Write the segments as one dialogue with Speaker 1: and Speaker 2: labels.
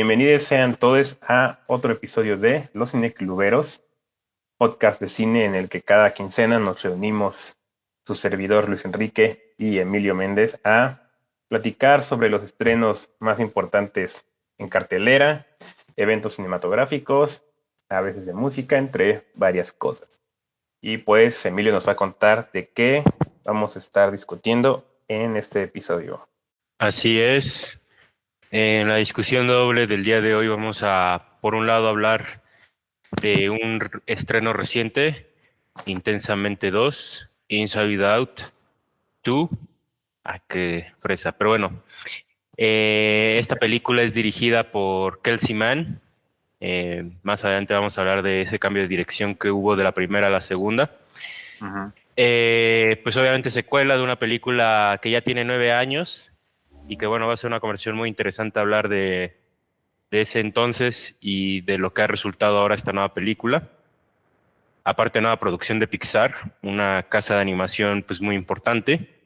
Speaker 1: Bienvenidos sean todos a otro episodio de Los Cinecluberos, podcast de cine en el que cada quincena nos reunimos su servidor Luis Enrique y Emilio Méndez a platicar sobre los estrenos más importantes en cartelera, eventos cinematográficos, a veces de música, entre varias cosas. Y pues Emilio nos va a contar de qué vamos a estar discutiendo en este episodio.
Speaker 2: Así es. En la discusión doble del día de hoy vamos a, por un lado, hablar de un estreno reciente, Intensamente 2, Inside Out 2. Qué fresa. Pero bueno, esta película es dirigida por Kelsey Mann. Más adelante vamos a hablar de ese cambio de dirección que hubo de la primera a la segunda.
Speaker 1: Uh-huh.
Speaker 2: Pues obviamente secuela de una película que ya tiene 9 años y que bueno, va a ser una conversación muy interesante hablar de ese entonces y de lo que ha resultado ahora esta nueva película. Aparte, nueva producción de Pixar, una casa de animación pues muy importante.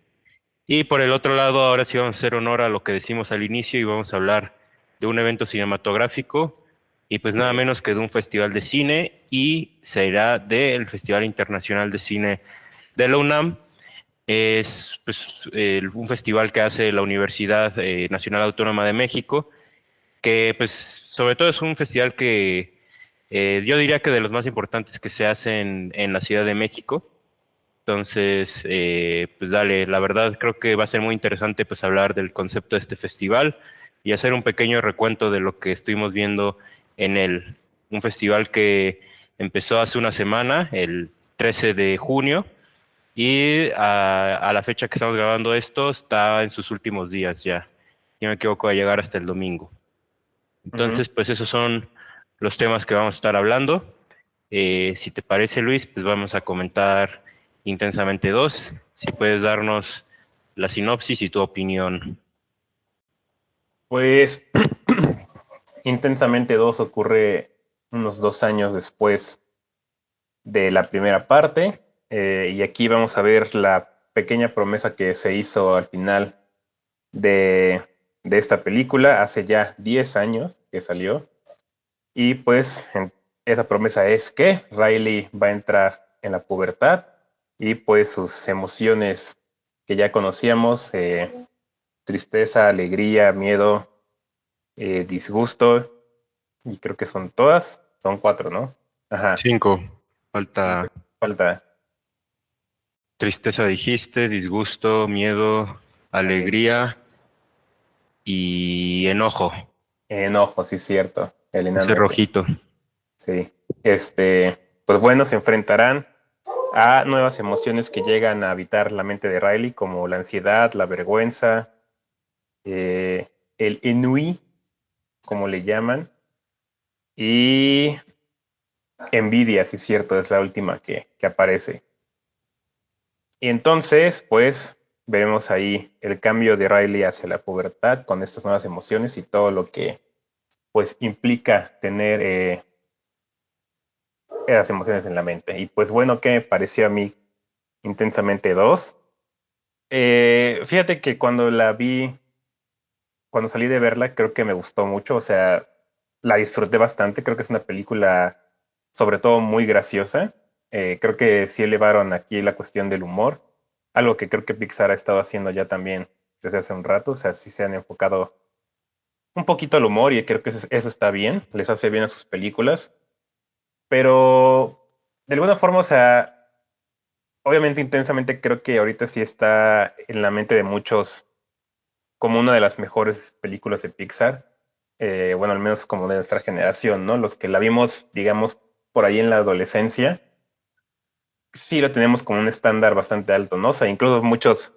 Speaker 2: Y por el otro lado, ahora sí vamos a hacer honor a lo que decimos al inicio y vamos a hablar de un evento cinematográfico y pues nada menos que de un festival de cine y será del Festival Internacional de Cine de la UNAM. Es pues, un festival que hace la Universidad Nacional Autónoma de México, que pues sobre todo es un festival que yo diría que de los más importantes que se hacen en la Ciudad de México. Entonces, pues dale, la verdad creo que va a ser muy interesante pues hablar del concepto de este festival y hacer un pequeño recuento de lo que estuvimos viendo en un festival que empezó hace una semana, el 13 de junio, y a la fecha que estamos grabando esto está en sus últimos días ya. Si no me equivoco, va a llegar hasta el domingo.
Speaker 1: Uh-huh.
Speaker 2: Entonces, pues esos son los temas que vamos a estar hablando. Si te parece, Luis, pues vamos a comentar Intensamente 2. Si puedes darnos la sinopsis y tu opinión.
Speaker 1: Pues Intensamente 2 ocurre unos 2 años después de la primera parte, y aquí vamos a ver la pequeña promesa que se hizo al final de, de esta película, hace ya 10 años que salió, y pues esa promesa es que Riley va a entrar en la pubertad y pues sus emociones que ya conocíamos, tristeza, alegría, miedo, disgusto, y creo que son todas, son 4, ¿no? Ajá,
Speaker 2: 5.
Speaker 1: 5.
Speaker 2: Falta
Speaker 1: Falta
Speaker 2: tristeza, dijiste, disgusto, miedo,
Speaker 1: alegría,
Speaker 2: alegría y enojo.
Speaker 1: enojo, sí, cierto. El
Speaker 2: Ese
Speaker 1: enano ese.
Speaker 2: rojito.
Speaker 1: Sí. Pues bueno, se enfrentarán a nuevas emociones que llegan a habitar la mente de Riley, como la ansiedad, la vergüenza, el ennui, como le llaman, y envidia, sí, cierto, es la última que aparece. Y entonces, pues, veremos ahí el cambio de Riley hacia la pubertad con estas nuevas emociones y todo lo que, pues, implica tener esas emociones en la mente. Y pues, bueno, ¿qué me pareció a mí Intensamente 2? Fíjate que cuando la vi, cuando salí de verla, creo que me gustó mucho, o sea, la disfruté bastante, creo que es una película sobre todo muy graciosa. Creo que sí elevaron aquí la cuestión del humor, algo que creo que Pixar ha estado haciendo ya también desde hace un rato, o sea, sí se han enfocado un poquito al humor y creo que eso está bien, les hace bien a sus películas, pero de alguna forma, o sea, obviamente Intensamente creo que ahorita sí está en la mente de muchos como una de las mejores películas de Pixar. Bueno, al menos como de nuestra generación, ¿no? Los que la vimos, digamos, por ahí en la adolescencia, sí lo tenemos como un estándar bastante alto, ¿no? O sea, incluso muchos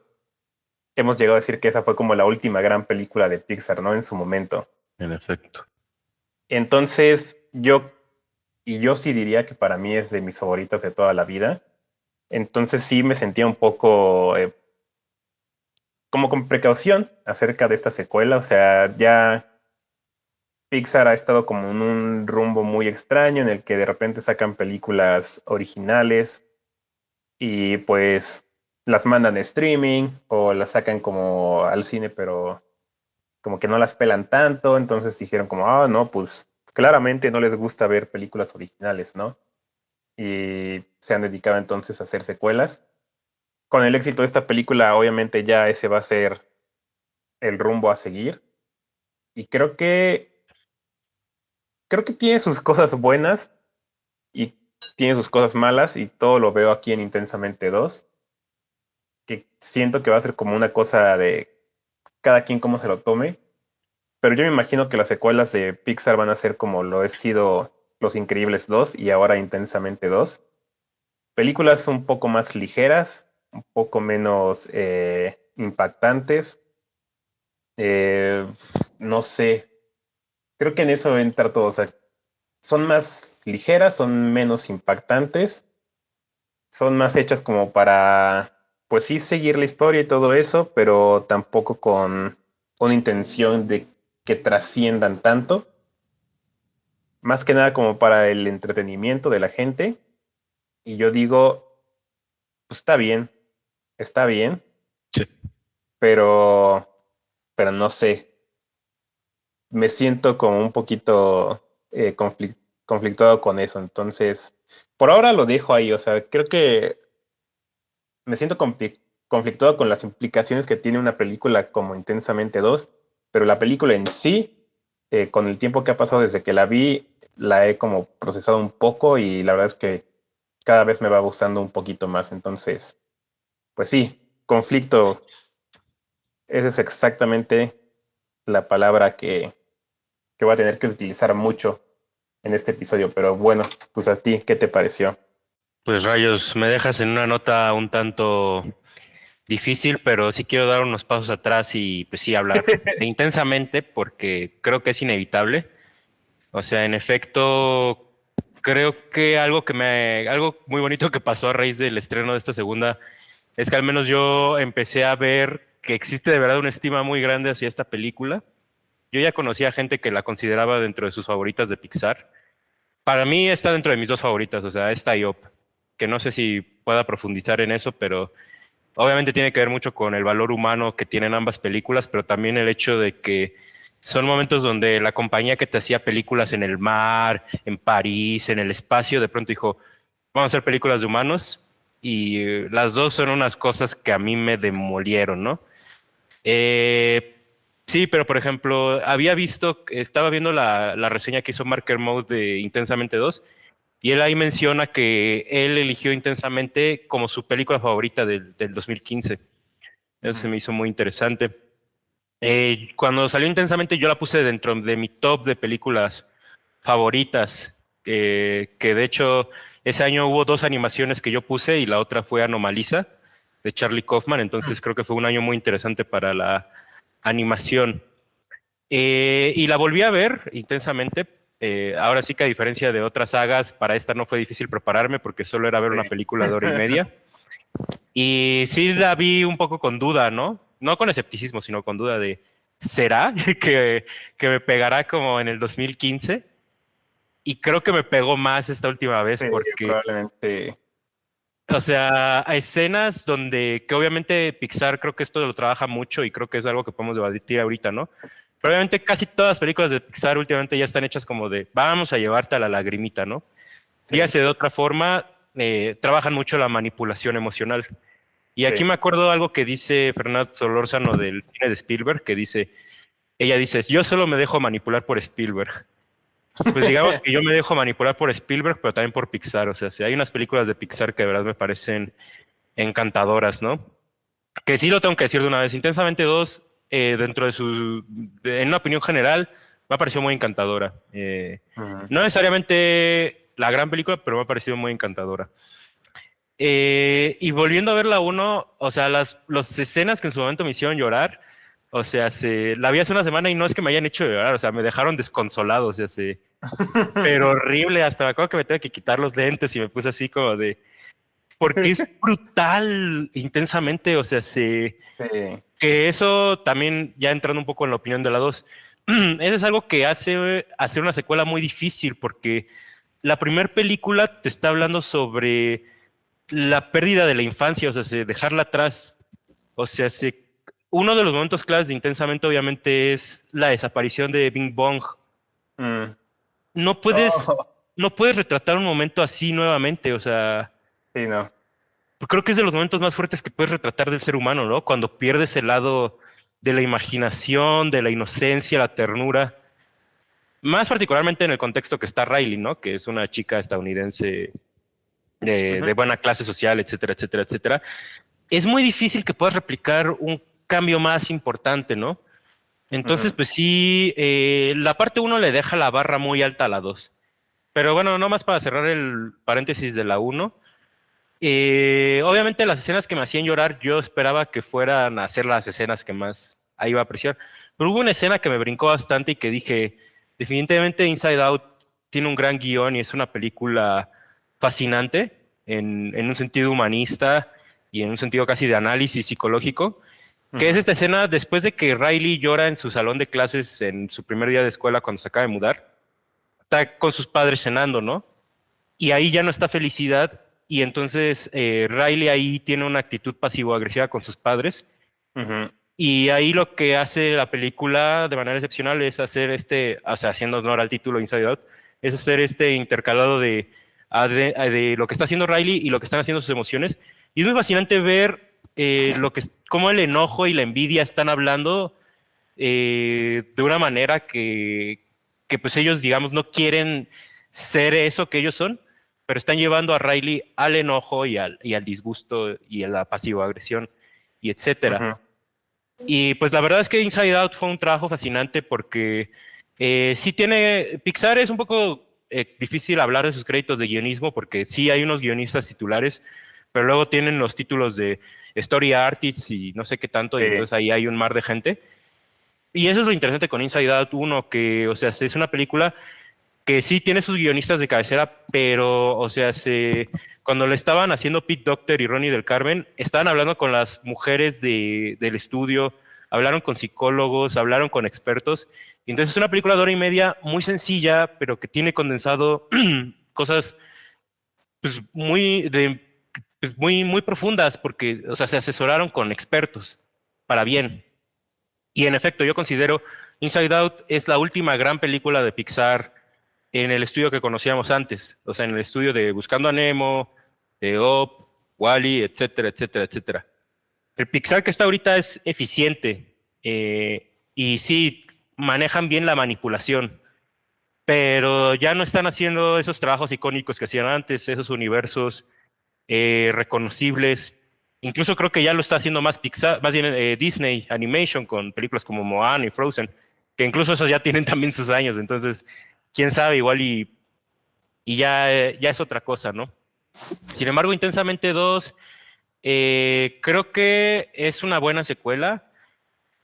Speaker 1: hemos llegado a decir que esa fue como la última gran película de Pixar, ¿no? En su momento.
Speaker 2: En efecto.
Speaker 1: Entonces, yo sí diría que para mí es de mis favoritas de toda la vida. Entonces sí me sentía un poco como con precaución acerca de esta secuela. O sea, ya Pixar ha estado como en un rumbo muy extraño en el que de repente sacan películas originales y pues las mandan a streaming o las sacan como al cine, pero como que no las pelan tanto, entonces dijeron como, ah, no, pues claramente no les gusta ver películas originales, ¿no? Y se han dedicado entonces a hacer secuelas. Con el éxito de esta película, obviamente ya ese va a ser el rumbo a seguir. Y creo que tiene sus cosas buenas y tiene sus cosas malas, y todo lo veo aquí en Intensamente 2, que siento que va a ser como una cosa de cada quien cómo se lo tome. Pero yo me imagino que las secuelas de Pixar van a ser como lo he sido Los Increíbles 2 y ahora Intensamente 2. Películas un poco más ligeras, un poco menos impactantes. Eh, no sé, creo que en eso entra todo. O sea, son más ligeras, son menos impactantes, son más hechas como para, pues sí, seguir la historia y todo eso, pero tampoco con una intención de que trasciendan tanto. Más que nada como para el entretenimiento de la gente. Y yo digo, pues está bien,
Speaker 2: Sí.
Speaker 1: pero, pero no sé, me siento como un poquito conflictuado con eso. Entonces, por ahora lo dejo ahí. O sea, creo que me siento conflictuado con las implicaciones que tiene una película como Intensamente 2, pero la película en sí, con el tiempo que ha pasado desde que la vi, la he como procesado un poco y la verdad es que cada vez me va gustando un poquito más. Entonces, pues sí, conflicto, esa es exactamente la palabra que voy a tener que utilizar mucho en este episodio. Pero bueno, pues a ti, ¿qué te pareció?
Speaker 2: Pues rayos, me dejas en una nota un tanto difícil, pero sí quiero dar unos pasos atrás y pues sí hablar de intensamente porque creo que es inevitable. O sea, en efecto, creo que algo muy bonito que pasó a raíz del estreno de esta segunda es que al menos yo empecé a ver que existe de verdad una estima muy grande hacia esta película. Yo ya conocía gente que la consideraba dentro de sus favoritas de Pixar. Para mí está dentro de mis dos favoritas, o sea, esta y Up, que no sé si pueda profundizar en eso, pero obviamente tiene que ver mucho con el valor humano que tienen ambas películas, pero también el hecho de que son momentos donde la compañía que te hacía películas en el mar, en París, en el espacio, de pronto dijo, vamos a hacer películas de humanos, y las dos son unas cosas que a mí me demolieron, ¿no? Eh, sí, pero por ejemplo, estaba viendo la reseña que hizo Mark Kermode de Intensamente 2, y él ahí menciona que él eligió Intensamente como su película favorita del 2015. Eso se me hizo muy interesante. Cuando salió Intensamente, yo la puse dentro de mi top de películas favoritas, que de hecho ese año hubo dos animaciones que yo puse y la otra fue Anomalisa de Charlie Kaufman, entonces creo que fue un año muy interesante para la animación. Y la volví a ver Intensamente. Ahora sí que a diferencia de otras sagas, para esta no fue difícil prepararme porque solo era ver una
Speaker 1: Sí.
Speaker 2: película de hora y media. Y sí la vi un poco con duda, ¿no? No con escepticismo, sino con duda de, ¿será que me pegará como en el 2015? Y creo que me pegó más esta última vez
Speaker 1: Sí,
Speaker 2: porque,
Speaker 1: probablemente.
Speaker 2: o sea, hay escenas donde, que obviamente Pixar creo que esto lo trabaja mucho y creo que es algo que podemos debatir ahorita, ¿no? Pero obviamente casi todas las películas de Pixar últimamente ya están hechas como de, vamos a llevarte a la lagrimita, ¿no?
Speaker 1: Sí.
Speaker 2: Dígase de otra forma, trabajan mucho la manipulación emocional. Y aquí
Speaker 1: Sí.
Speaker 2: me acuerdo algo que dice Fernanda Solórzano del cine de Spielberg, que dice, ella dice, yo solo me dejo manipular por Spielberg. Pues digamos que yo me dejo manipular por Spielberg, pero también por Pixar. O sea, si hay unas películas de Pixar que de verdad me parecen encantadoras, ¿no? Que sí lo tengo que decir de una vez. Intensamente 2, dentro de en una opinión general, me ha parecido muy encantadora.
Speaker 1: Ujú.
Speaker 2: No necesariamente la gran película, pero me ha parecido muy encantadora. Y volviendo a ver la uno, o sea, las escenas que en su momento me hicieron llorar, o sea, la vi hace una semana y no es que me hayan hecho llorar, o sea, me dejaron desconsolado, o sea, pero horrible, hasta me acuerdo que me tuve que quitar los lentes y me puse así como de, porque es brutal intensamente, o sea,
Speaker 1: Sí.
Speaker 2: que eso también, ya entrando un poco en la opinión de la dos, eso es algo que hace hacer una secuela muy difícil, porque la primera película te está hablando sobre la pérdida de la infancia, o sea, dejarla atrás, o sea, uno de los momentos claves de Intensamente obviamente es la desaparición de Bing Bong.
Speaker 1: Mm.
Speaker 2: No puedes,
Speaker 1: Oh,
Speaker 2: no puedes retratar un momento así nuevamente, o sea,
Speaker 1: sí, no.
Speaker 2: creo que es de los momentos más fuertes que puedes retratar del ser humano, ¿no? Cuando pierdes el lado de la imaginación, de la inocencia, la ternura. Más particularmente en el contexto que está Riley, ¿no? Que es una chica estadounidense
Speaker 1: Ujú,
Speaker 2: de buena clase social, etcétera, etcétera, etcétera. Es muy difícil que puedas replicar un cambio más importante, ¿no? Entonces,
Speaker 1: ujú.
Speaker 2: pues sí, la parte uno le deja la barra muy alta a la 2. Pero bueno, no más para cerrar el paréntesis de la uno. Obviamente las escenas que me hacían llorar, yo esperaba que fueran a ser las escenas que más ahí iba a apreciar. Pero hubo una escena que me brincó bastante y que dije, definitivamente Inside Out tiene un gran guión y es una película fascinante en un sentido humanista y en un sentido casi de análisis psicológico, que es
Speaker 1: Ujú,
Speaker 2: esta escena después de que Riley llora en su salón de clases en su primer día de escuela cuando se acaba de mudar. Está con sus padres cenando, ¿no? Y ahí ya no está felicidad y entonces Riley ahí tiene una actitud pasivo-agresiva con sus padres
Speaker 1: ujú,
Speaker 2: y ahí lo que hace la película de manera excepcional es hacer o sea, haciendo honor al título Inside Out, es hacer este intercalado de lo que está haciendo Riley y lo que están haciendo sus emociones. Y es muy fascinante ver cómo el enojo y la envidia están hablando de una manera que pues ellos, digamos, no quieren ser eso que ellos son, pero están llevando a Riley al enojo y al disgusto y a la pasivo-agresión y etcétera.
Speaker 1: ujú.
Speaker 2: Y pues la verdad es que Inside Out fue un trabajo fascinante porque sí tiene, Pixar es un poco difícil hablar de sus créditos de guionismo porque sí hay unos guionistas titulares, pero luego tienen los títulos de Story Artists y no sé qué tanto, y
Speaker 1: Sí.
Speaker 2: entonces ahí hay un mar de gente. Y eso es lo interesante con Inside Out 1, que, o sea, es una película que sí tiene sus guionistas de cabecera, pero, o sea, cuando le estaban haciendo Pete Docter y Ronnie del Carmen, estaban hablando con las mujeres del estudio, hablaron con psicólogos, hablaron con expertos. Y entonces es una película de hora y media muy sencilla, pero que tiene condensado cosas pues, muy profundas, porque, o sea, se asesoraron con expertos para bien. Y en efecto, yo considero Inside Out es la última gran película de Pixar en el estudio que conocíamos antes, o sea, en el estudio de Buscando a Nemo, de Up, Wall-E, etcétera, etcétera, etcétera. El Pixar que está ahorita es eficiente y sí, manejan bien la manipulación, pero ya no están haciendo esos trabajos icónicos que hacían antes, esos universos reconocibles. Incluso creo que ya lo está haciendo más Pixar, más bien Disney Animation con películas como Moana y Frozen, que incluso esos ya tienen también sus años. Entonces, quién sabe, igual y ya es otra cosa, ¿no? Sin embargo, Intensamente 2, creo que es una buena secuela.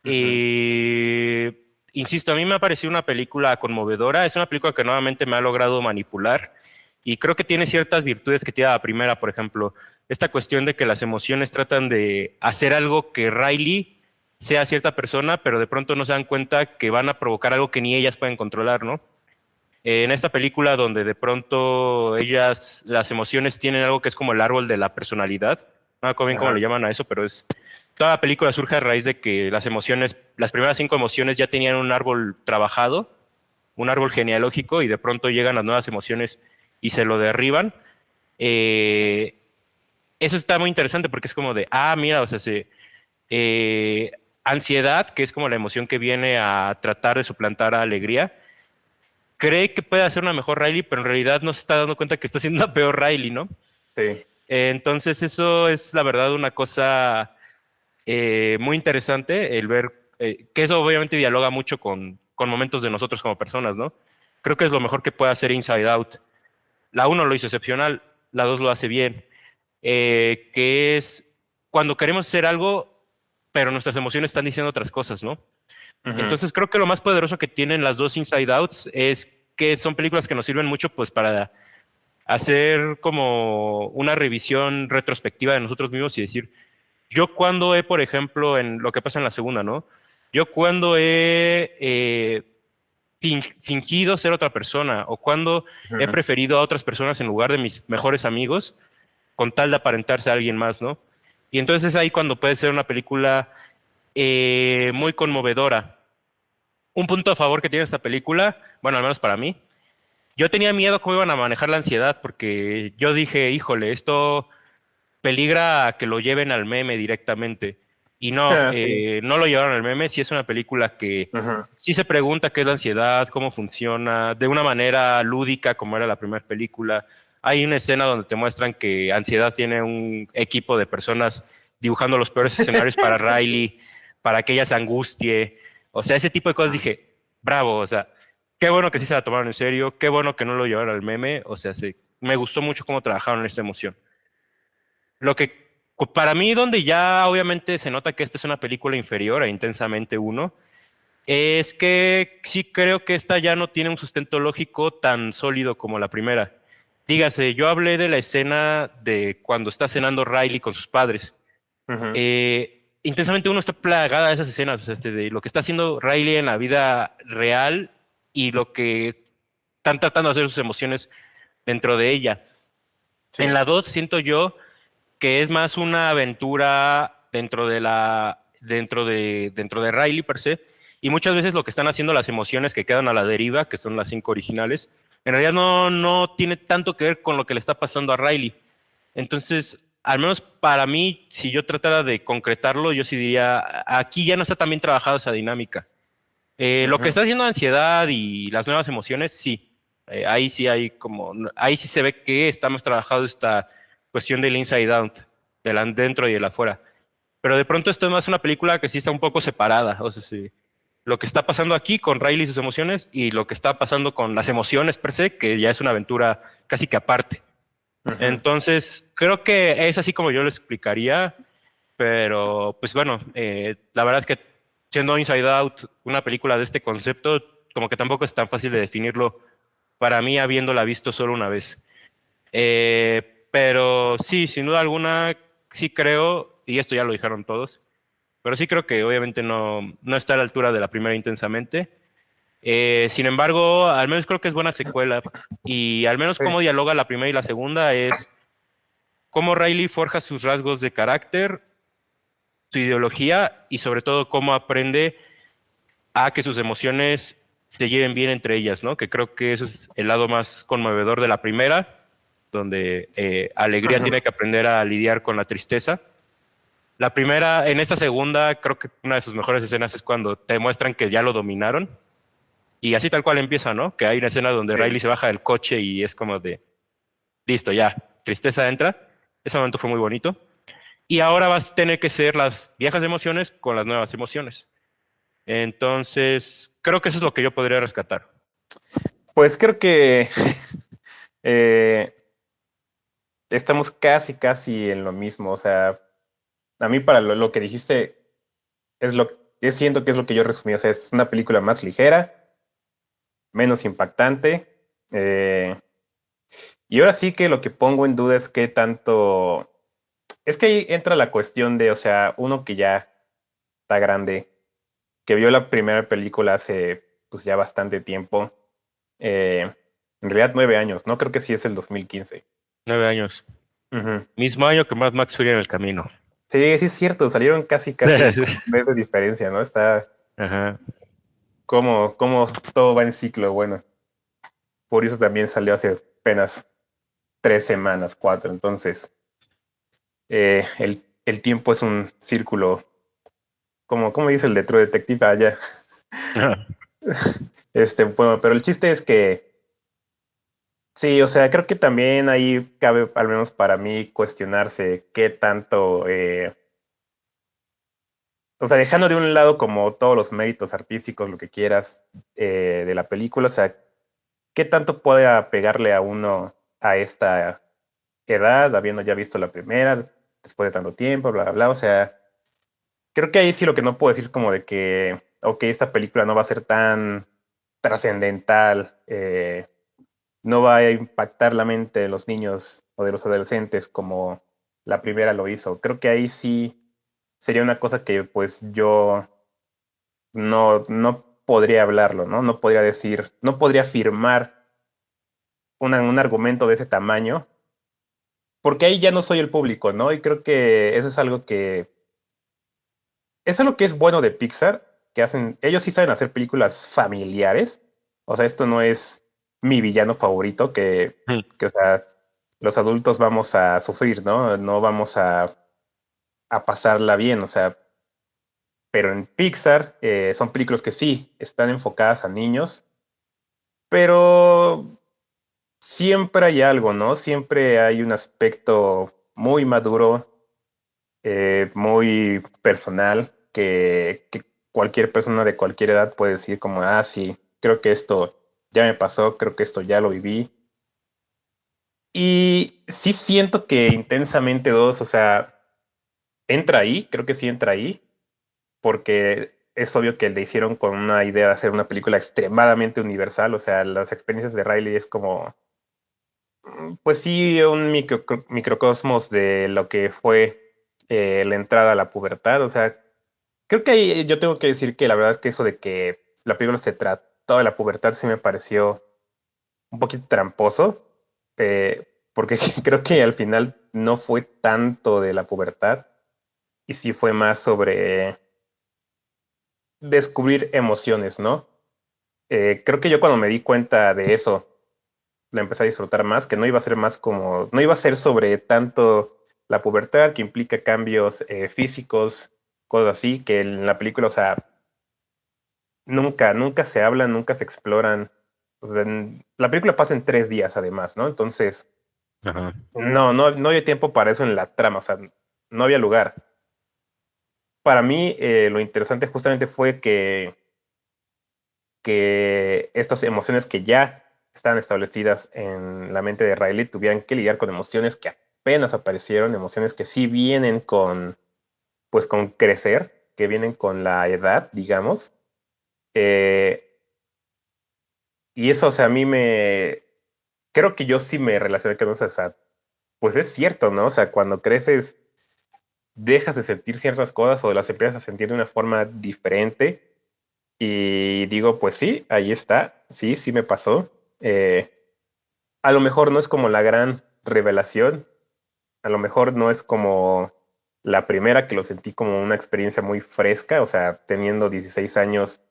Speaker 1: Ujú,
Speaker 2: Insisto, a mí me ha parecido una película conmovedora. Es una película que nuevamente me ha logrado manipular y creo que tiene ciertas virtudes que tiene la primera, por ejemplo, esta cuestión de que las emociones tratan de hacer algo que Riley sea cierta persona, pero de pronto no se dan cuenta que van a provocar algo que ni ellas pueden controlar, ¿no? En esta película donde de pronto las emociones tienen algo que es como el árbol de la personalidad, no me acuerdo bien cómo le
Speaker 1: ajá,
Speaker 2: llaman a eso, pero toda la película surge a raíz de que las emociones, las primeras 5 emociones ya tenían un árbol trabajado, un árbol genealógico, y de pronto llegan las nuevas emociones y se lo derriban. Eh, Eso está muy interesante porque es como de, mira, o sea, eh, ansiedad, que es como la emoción que viene a tratar de suplantar a alegría, cree que puede hacer una mejor Riley, pero en realidad no se está dando cuenta que está haciendo una peor Riley, ¿no?
Speaker 1: sí.
Speaker 2: Entonces eso es la verdad una cosa muy interesante, el ver que eso obviamente dialoga mucho con momentos de nosotros como personas, ¿no? Creo que es lo mejor que puede hacer Inside Out. La uno lo hizo excepcional, la 2 lo hace bien, que es cuando queremos hacer algo, pero nuestras emociones están diciendo otras cosas, ¿no?
Speaker 1: Ujú,
Speaker 2: Entonces creo que lo más poderoso que tienen las dos Inside Outs es que son películas que nos sirven mucho pues para hacer como una revisión retrospectiva de nosotros mismos y decir, yo cuando he, por ejemplo, en lo que pasa en la segunda, ¿no? Yo cuando he fingido ser otra persona o cuando he
Speaker 1: ujú.
Speaker 2: preferido a otras personas en lugar de mis mejores amigos con tal de aparentarse a alguien más, ¿no? Y entonces es ahí cuando puede ser una película muy conmovedora. Un punto a favor que tiene esta película, bueno, al menos para mí, yo tenía miedo cómo iban a manejar la ansiedad, porque yo dije, híjole, esto peligra a que lo lleven al meme directamente. Y no,
Speaker 1: Ah, sí.
Speaker 2: no lo llevaron al meme, sí es una película que
Speaker 1: Ujú.
Speaker 2: sí se pregunta qué es la ansiedad, cómo funciona, de una manera lúdica como era la primera película. Hay una escena donde te muestran que Ansiedad tiene un equipo de personas dibujando los peores escenarios para Riley, para que ella se angustie. O sea, ese tipo de cosas dije, bravo, o sea, qué bueno que sí se la tomaron en serio, qué bueno que no lo llevaron al meme, o sea, me gustó mucho cómo trabajaron en esta emoción. Lo que para mí, donde ya obviamente se nota que esta es una película inferior a Intensamente uno, es que sí creo que esta ya no tiene un sustento lógico tan sólido como la primera. Dígase, yo hablé de la escena de cuando está cenando Riley con sus padres.
Speaker 1: Ujú.
Speaker 2: Intensamente uno está plagada de esas escenas, o sea, de lo que está haciendo Riley en la vida real y lo que están tratando de hacer sus emociones dentro de ella. En
Speaker 1: Sí.
Speaker 2: la 2 siento yo que es más una aventura dentro de Riley per se, y muchas veces lo que están haciendo las emociones que quedan a la deriva, que son las cinco originales, en realidad no tiene tanto que ver con lo que le está pasando a Riley. Entonces, al menos para mí, si yo tratara de concretarlo, yo sí diría, aquí ya no está tan bien trabajada esa dinámica. Lo que
Speaker 1: Ujú.
Speaker 2: está haciendo ansiedad y las nuevas emociones, sí. Ahí sí hay como, ahí sí se ve que está más trabajado esta cuestión del inside out, del dentro y del afuera. Pero de pronto esto es más una película que sí está un poco separada. O sea, sí, lo que está pasando aquí con Riley y sus emociones y lo que está pasando con las emociones per se, que ya es una aventura casi que aparte.
Speaker 1: Ujú.
Speaker 2: Entonces, creo que es así como yo lo explicaría, pero pues bueno, la verdad es que siendo Inside Out una película de este concepto, como que tampoco es tan fácil de definirlo para mí habiéndola visto solo una vez. Pero sí, sin duda alguna, sí creo, y esto ya lo dijeron todos, pero sí creo que obviamente no está a la altura de la primera Intensamente. Sin embargo, al menos creo que es buena secuela y al menos
Speaker 1: Sí.
Speaker 2: cómo dialoga la primera y la segunda es cómo Riley forja sus rasgos de carácter, su ideología y sobre todo cómo aprende a que sus emociones se lleven bien entre ellas, ¿no? Que creo que eso es el lado más conmovedor de la primera, donde Alegría
Speaker 1: Ujú.
Speaker 2: tiene que aprender a lidiar con la tristeza. La primera, en esta segunda, creo que una de sus mejores escenas es cuando te muestran que ya lo dominaron y así tal cual empieza, ¿no? Que hay una escena donde
Speaker 1: Sí.
Speaker 2: Riley se baja del coche y es como de, listo, ya, tristeza entra. Ese momento fue muy bonito. Y ahora vas a tener que ser las viejas emociones con las nuevas emociones. Entonces, creo que eso es lo que yo podría rescatar.
Speaker 1: Pues creo que eh, estamos casi, casi en lo mismo. O sea, a mí para lo que dijiste es lo es siento que es lo que yo resumí. O sea, es una película más ligera, menos impactante. Y ahora sí que lo que pongo en duda es qué tanto. Es que ahí entra la cuestión de, o sea, uno que ya está grande, que vio la primera película hace pues ya bastante tiempo. En realidad 9 años, ¿no? Creo que sí es el 2015.
Speaker 2: 9 años.
Speaker 1: Ujú.
Speaker 2: Mismo año que Mad Max Fury en el camino.
Speaker 1: Sí, sí es cierto, salieron casi, casi como un mes de diferencia, ¿no? Está
Speaker 2: Ajá.
Speaker 1: como todo va en ciclo, bueno. Por eso también salió hace apenas 3 semanas, 4. Entonces, el tiempo es un círculo, como dice el de True Detective allá.
Speaker 2: Ajá.
Speaker 1: Bueno, pero el chiste es que sí, o sea, creo que también ahí cabe, al menos para mí, cuestionarse qué tanto, o sea, dejando de un lado como todos los méritos artísticos, lo que quieras, de la película, o sea, qué tanto puede apegarle a uno a esta edad, habiendo ya visto la primera, después de tanto tiempo, bla, bla, bla, o sea, creo que ahí sí lo que no puedo decir es como de que, ok, esta película no va a ser tan trascendental, no va a impactar la mente de los niños o de los adolescentes como la primera lo hizo. Creo que ahí sí sería una cosa que pues yo no podría hablarlo, ¿no? No podría decir, no podría afirmar un argumento de ese tamaño, porque ahí ya no soy el público, ¿no? Y creo que eso es algo que eso es lo que es bueno de Pixar, que hacen, ellos sí saben hacer películas familiares. O sea, esto no es mi villano favorito,
Speaker 2: Mm.
Speaker 1: o sea, los adultos vamos a sufrir, ¿no? No vamos a pasarla bien, o sea, pero en Pixar son películas que sí están enfocadas a niños, pero siempre hay algo, ¿no? Siempre hay un aspecto muy maduro, muy personal, que cualquier persona de cualquier edad puede decir como, ah, sí, creo que esto ya me pasó, creo que esto ya lo viví. Y sí siento que Intensamente dos, o sea, entra ahí, creo que sí entra ahí, porque es obvio que le hicieron con una idea de hacer una película extremadamente universal, o sea, las experiencias de Riley es como, pues sí, un microcosmos de lo que fue la entrada a la pubertad, o sea, creo que ahí yo tengo que decir que la verdad es que eso de que la película se trató de la pubertad sí me pareció un poquito tramposo, porque creo que al final no fue tanto de la pubertad y sí fue más sobre descubrir emociones, ¿no? Creo que yo cuando me di cuenta de eso, la empecé a disfrutar más, que no iba a ser más como, no iba a ser sobre tanto la pubertad que implica cambios físicos, cosas así, que en la película, o sea, nunca se hablan, nunca se exploran. O sea, la película pasa en 3 días además, ¿no? Entonces,
Speaker 2: Ajá.
Speaker 1: no había tiempo para eso en la trama, o sea, no había lugar. Para mí, lo interesante justamente fue que estas emociones que ya estaban establecidas en la mente de Riley tuvieran que lidiar con emociones que apenas aparecieron, emociones que sí vienen con, pues con crecer, que vienen con la edad, digamos. Eh, y eso, o sea, a mí creo que yo sí me relacioné con eso, o sea, pues es cierto, ¿no? O sea, cuando creces, dejas de sentir ciertas cosas o las empiezas a sentir de una forma diferente. Y digo, pues sí, ahí está, sí, sí me pasó. A lo mejor no es como la gran revelación, a lo mejor no es como la primera que lo sentí como una experiencia muy fresca, o sea, teniendo 16 años,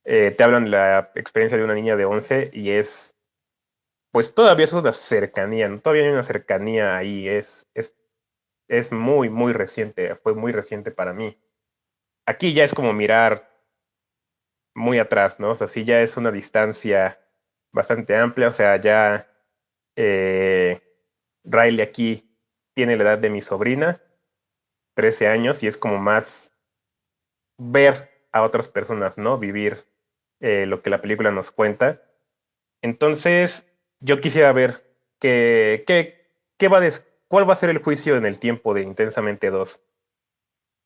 Speaker 1: te hablan de la experiencia de una niña de 11 y pues todavía es una cercanía, ¿no? Todavía hay una cercanía ahí, es muy, muy reciente, fue muy reciente para mí. Aquí ya es como mirar muy atrás, ¿no? O sea, sí ya es una distancia bastante amplia, o sea, ya eh, Riley aquí tiene la edad de mi sobrina, 13 años, y es como más ver a otras personas, ¿no? Vivir lo que la película nos cuenta. Entonces, yo quisiera ver cuál va a ser el juicio en el tiempo de Intensamente dos.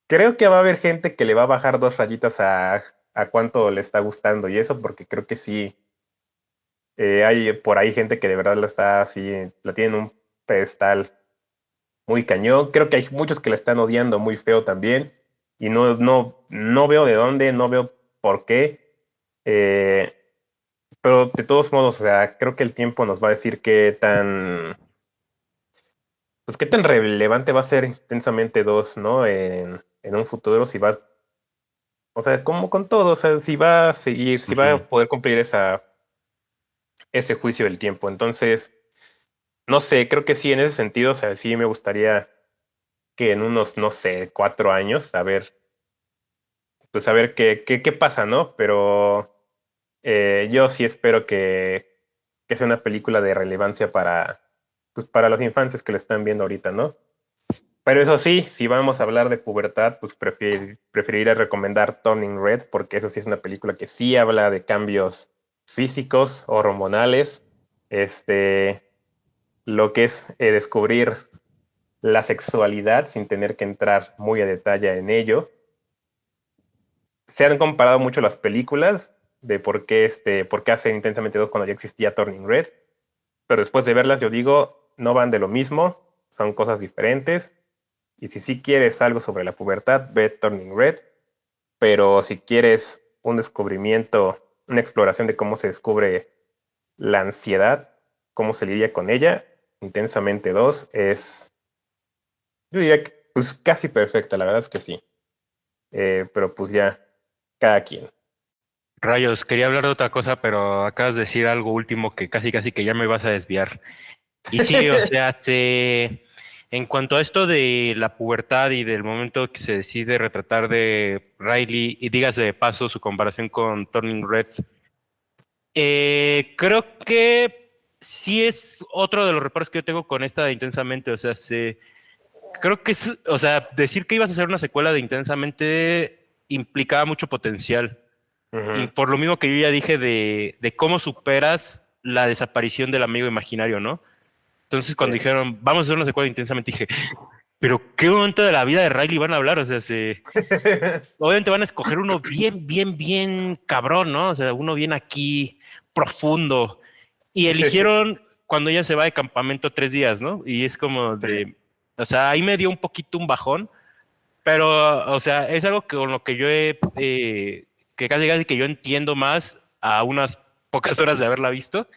Speaker 1: Creo que va a haber gente que le va a bajar 2 rayitas a cuánto le está gustando y eso, porque creo que sí, hay por ahí gente que de verdad la está así, la tiene en un pedestal muy cañón. Creo que hay muchos que la están odiando muy feo también y no veo de dónde, no veo por qué. Eh, pero de todos modos, o sea, creo que el tiempo nos va a decir pues qué tan relevante va a ser Intensamente dos, ¿no? En un futuro, si va, o sea, como con todo, o sea, si va a seguir, si va
Speaker 2: Ujú.
Speaker 1: a poder cumplir ese juicio del tiempo. Entonces, no sé, creo que sí, en ese sentido, o sea, sí me gustaría que en unos, no sé, 4 años, a ver, pues a ver qué pasa, ¿no? Pero yo sí espero que sea una película de relevancia pues para las infancias que la están viendo ahorita, ¿no? Pero eso sí, si vamos a hablar de pubertad, pues preferiría recomendar Turning Red, porque eso sí es una película que sí habla de cambios físicos, hormonales, este, lo que es descubrir la sexualidad sin tener que entrar muy a detalle en ello. Se han comparado mucho las películas de por qué hace Intensamente dos cuando ya existía Turning Red, pero después de verlas yo digo, no van de lo mismo, son cosas diferentes. Y si sí quieres algo sobre la pubertad, ve Turning Red. Pero si quieres un descubrimiento, una exploración de cómo se descubre la ansiedad, cómo se lidia con ella, Intensamente dos yo diría que pues casi perfecta, la verdad es que sí. pero pues ya, cada quien.
Speaker 2: Rayos, quería hablar de otra cosa, pero acabas de decir algo último que casi casi que ya me vas a desviar. Y sí, o sea, en cuanto a esto de la pubertad y del momento que se decide retratar de Riley, y digas de paso su comparación con Turning Red, creo que sí es otro de los reparos que yo tengo con esta de Intensamente. O sea, creo que es, o sea, decir que ibas a hacer una secuela de Intensamente implicaba mucho potencial. Y
Speaker 1: Ujú.
Speaker 2: por lo mismo que yo ya dije de cómo superas la desaparición del amigo imaginario, ¿no? Entonces,
Speaker 1: Sí.
Speaker 2: cuando dijeron, vamos a hacer una secuela intensamente, dije, pero ¿qué momento de la vida de Riley van a hablar? O sea, obviamente van a escoger uno bien, bien, bien cabrón, ¿no? O sea, uno bien aquí, profundo. Y eligieron cuando ella se va de campamento 3 días, ¿no? Y es como
Speaker 1: Sí.
Speaker 2: o sea, ahí me dio un poquito un bajón, pero, o sea, es algo que con lo que yo que casi casi que yo entiendo más a unas pocas horas de haberla visto.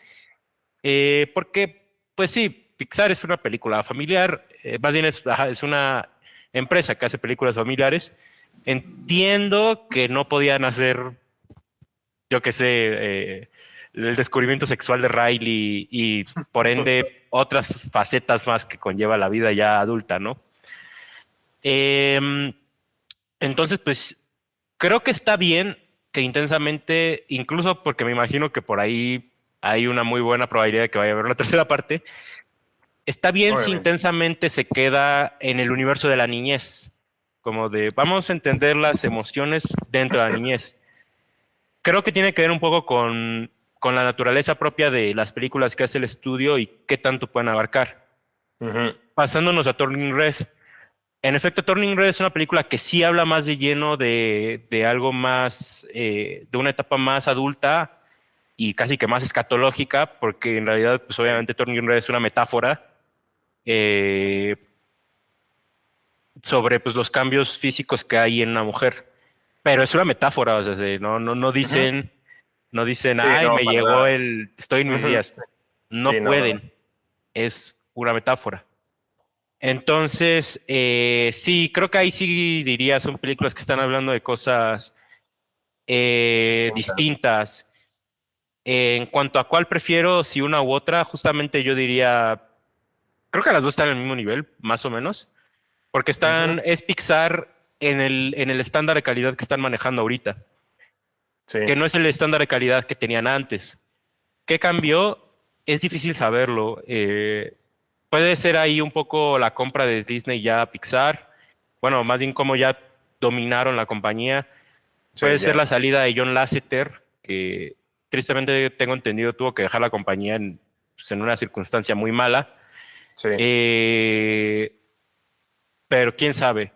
Speaker 2: Porque, pues sí, Pixar es una película familiar, más bien ajá, es una empresa que hace películas familiares. Entiendo que no podían hacer, yo qué sé, el descubrimiento sexual de Riley y por ende otras facetas más que conlleva la vida ya adulta, ¿no? Em, entonces, pues creo que está bien que intensamente, incluso porque me imagino que por ahí hay una muy buena probabilidad de que vaya a haber una tercera parte. Está bien si
Speaker 1: Obviamente.
Speaker 2: intensamente se queda en el universo de la niñez, como de vamos a entender las emociones dentro de la niñez. Creo que tiene que ver un poco con la naturaleza propia de las películas que hace el estudio y qué tanto pueden abarcar.
Speaker 1: Ujú.
Speaker 2: Pasándonos a Turning Red. En efecto, Turning Red es una película que sí habla más de lleno de algo más, de una etapa más adulta y casi que más escatológica, porque en realidad, pues
Speaker 1: Sí.
Speaker 2: obviamente Turning Red es una metáfora eh, sobre pues, los cambios físicos que hay en una mujer. Pero es una metáfora, o sea, no
Speaker 1: Ujú.
Speaker 2: dicen, no dicen,
Speaker 1: Sí,
Speaker 2: ay,
Speaker 1: no,
Speaker 2: me
Speaker 1: para
Speaker 2: llegó
Speaker 1: nada.
Speaker 2: estoy en mis
Speaker 1: Ujú.
Speaker 2: días. No
Speaker 1: Sí, no, no.
Speaker 2: pueden, es una metáfora. Entonces, sí, creo que ahí sí diría, son películas que están hablando de cosas
Speaker 1: Distintas.
Speaker 2: distintas. En cuanto a cuál prefiero, si una u otra, justamente yo diría, creo que las dos están en el mismo nivel, más o menos. Porque
Speaker 1: Ujú.
Speaker 2: es Pixar en el estándar de calidad que están manejando ahorita,
Speaker 1: Sí,
Speaker 2: que no es el estándar de calidad que tenían antes. ¿Qué cambió? Es difícil saberlo. Puede ser ahí un poco la compra de Disney ya a Pixar. Bueno, más bien como ya dominaron la compañía. Puede
Speaker 1: sí,
Speaker 2: ser
Speaker 1: ya.
Speaker 2: la salida de John Lasseter, que tristemente tengo entendido tuvo que dejar la compañía pues, en una circunstancia muy mala.
Speaker 1: Sí.
Speaker 2: Eh, pero quién sabe.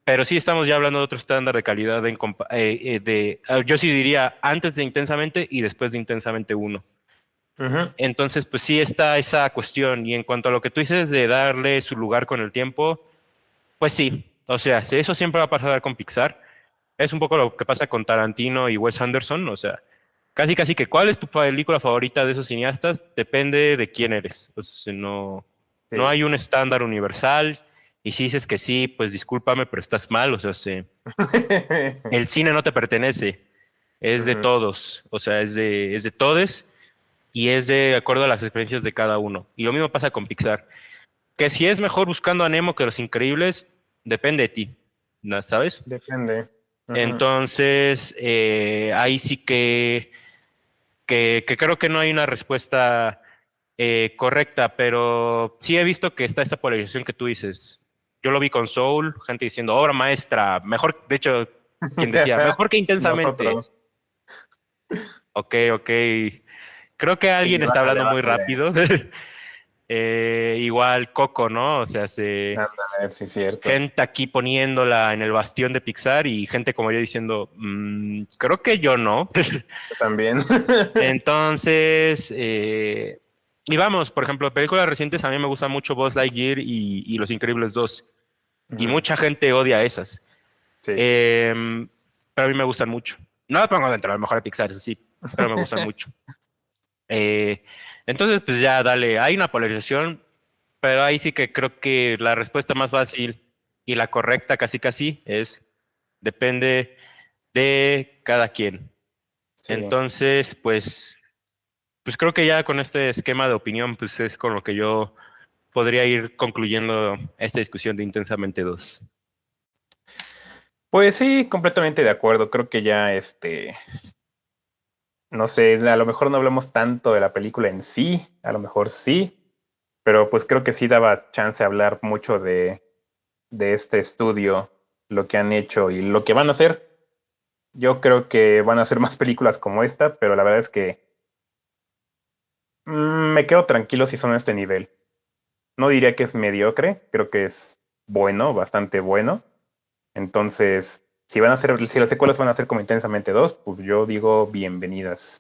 Speaker 2: Pero sí estamos ya hablando de otro estándar de calidad yo sí diría antes de Intensamente y después de Intensamente uno.
Speaker 1: Ujú.
Speaker 2: Entonces, pues sí está esa cuestión. Y en cuanto a lo que tú dices de darle su lugar con el tiempo, pues sí. O sea, si eso siempre va a pasar con Pixar. Es un poco lo que pasa con Tarantino y Wes Anderson. O sea, casi casi que cuál es tu película favorita de esos cineastas depende de quién eres. O sea, no
Speaker 1: Sí.
Speaker 2: hay un estándar universal. Y si dices que sí, pues discúlpame, pero estás mal. O sea, el cine no te pertenece, es de
Speaker 1: Ujú.
Speaker 2: todos, o sea, es de todes y es de acuerdo a las experiencias de cada uno. Y lo mismo pasa con Pixar, que si es mejor buscando a Nemo que Los Increíbles, depende de ti, ¿no? ¿Sabes?
Speaker 1: Depende. Ujú.
Speaker 2: Entonces, ahí sí que creo que no hay una respuesta correcta, pero sí he visto que está esta polarización que tú dices. Yo lo vi con Soul, gente diciendo obra maestra, mejor, de hecho, quien decía, mejor que intensamente.
Speaker 1: Nosotros.
Speaker 2: Ok, ok. Creo que
Speaker 1: Sí,
Speaker 2: alguien está
Speaker 1: bájale,
Speaker 2: hablando muy
Speaker 1: bájale.
Speaker 2: rápido. Igual Coco, ¿no? O sea,
Speaker 1: Ándale, sí, cierto.
Speaker 2: gente aquí poniéndola en el bastión de Pixar y gente como yo diciendo, creo que yo no.
Speaker 1: Yo también.
Speaker 2: Entonces, y vamos, por ejemplo, películas recientes a mí me gusta mucho Buzz Lightyear y Los Increíbles 2. Y
Speaker 1: Ujú.
Speaker 2: mucha gente odia esas.
Speaker 1: Sí.
Speaker 2: Em, pero a mí me gustan mucho. No las pongo dentro de lo mejor de Pixar, eso sí, pero me gustan mucho. Eh, entonces, pues ya, dale, hay una polarización, pero ahí sí que creo que la respuesta más fácil y la correcta casi casi es Depende de cada quien.
Speaker 1: Sí.
Speaker 2: Entonces, pues creo que ya con este esquema de opinión, pues es con lo que yo podría ir concluyendo esta discusión de Intensamente dos.
Speaker 1: Pues sí, completamente de acuerdo. Creo que ya, no sé, a lo mejor no hablamos tanto de la película en sí, a lo mejor sí, pero pues creo que sí daba chance a hablar mucho de este estudio, lo que han hecho y lo que van a hacer. Yo creo que van a hacer más películas como esta, pero la verdad es que me quedo tranquilo si son a este nivel. No diría que es mediocre, creo que es bueno, bastante bueno. Entonces, si las secuelas van a ser como Intensamente dos, pues yo digo bienvenidas.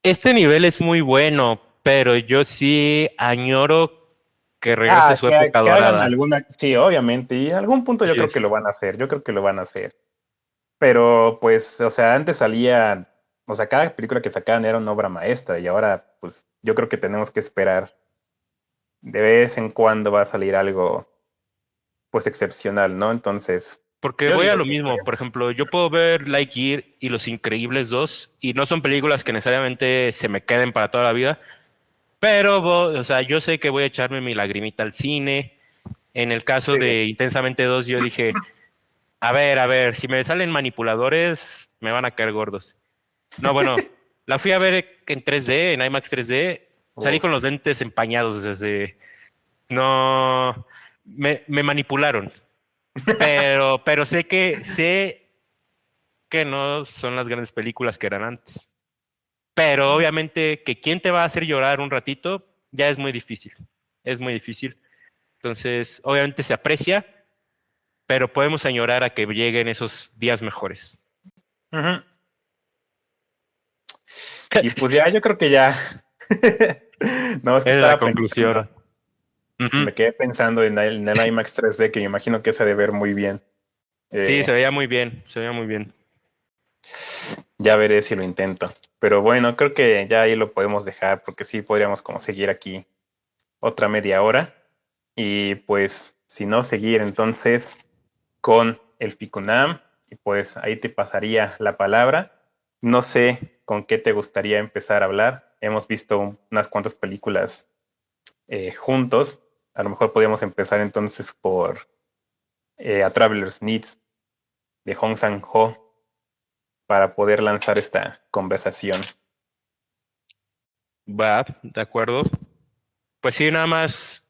Speaker 2: Este nivel es muy bueno, pero yo sí añoro que regrese su época
Speaker 1: Que hagan
Speaker 2: dorada.
Speaker 1: alguna, sí, obviamente, y en algún punto yo
Speaker 2: Así
Speaker 1: creo que
Speaker 2: es.
Speaker 1: lo van a hacer, yo creo que lo van a hacer. Pero pues, o sea, antes salía, o sea, cada película que sacaban era una obra maestra y ahora, pues, yo creo que tenemos que esperar. De vez en cuando va a salir algo, pues, excepcional, ¿no? Entonces,
Speaker 2: Porque
Speaker 1: yo
Speaker 2: voy a
Speaker 1: digo
Speaker 2: lo
Speaker 1: que
Speaker 2: mismo. Por
Speaker 1: esperemos.
Speaker 2: ejemplo, yo puedo ver Lightyear y Los Increíbles 2 y no son películas que necesariamente se me queden para toda la vida, pero, o sea, yo sé que voy a echarme mi lagrimita al cine. En el caso
Speaker 1: Sí.
Speaker 2: de Intensamente 2, yo dije, a ver, si me salen manipuladores, me van a caer gordos. No, bueno, la fui a ver en 3D, en IMAX 3D. Salí con
Speaker 1: Uf.
Speaker 2: los lentes empañados desde... No, me manipularon, pero sé que no son las grandes películas que eran antes. Pero obviamente que quién te va a hacer llorar un ratito ya es muy difícil. Es muy difícil. Entonces, obviamente se aprecia, pero podemos añorar a que lleguen esos días mejores.
Speaker 1: Ujú. Y pues ya, yo creo que ya. No, es que
Speaker 2: Es la
Speaker 1: estaba
Speaker 2: conclusión.
Speaker 1: pensando,
Speaker 2: Ujú.
Speaker 1: me quedé pensando en el IMAX 3D, que me imagino que se ha de ver muy bien.
Speaker 2: Sí, se
Speaker 1: Eh,
Speaker 2: veía muy bien, se veía muy bien.
Speaker 1: ya veré si lo intento. Pero bueno, creo que ya ahí lo podemos dejar, porque sí podríamos como seguir aquí otra media hora. Y pues, si no, seguir entonces con el FICUNAM. Y pues ahí te pasaría la palabra. No sé con qué te gustaría empezar a hablar. Hemos visto unas cuantas películas juntos. A lo mejor podríamos empezar entonces por A Traveler's Needs de Hong Sang-ho para poder lanzar esta conversación.
Speaker 2: Va, de acuerdo. Pues sí, nada más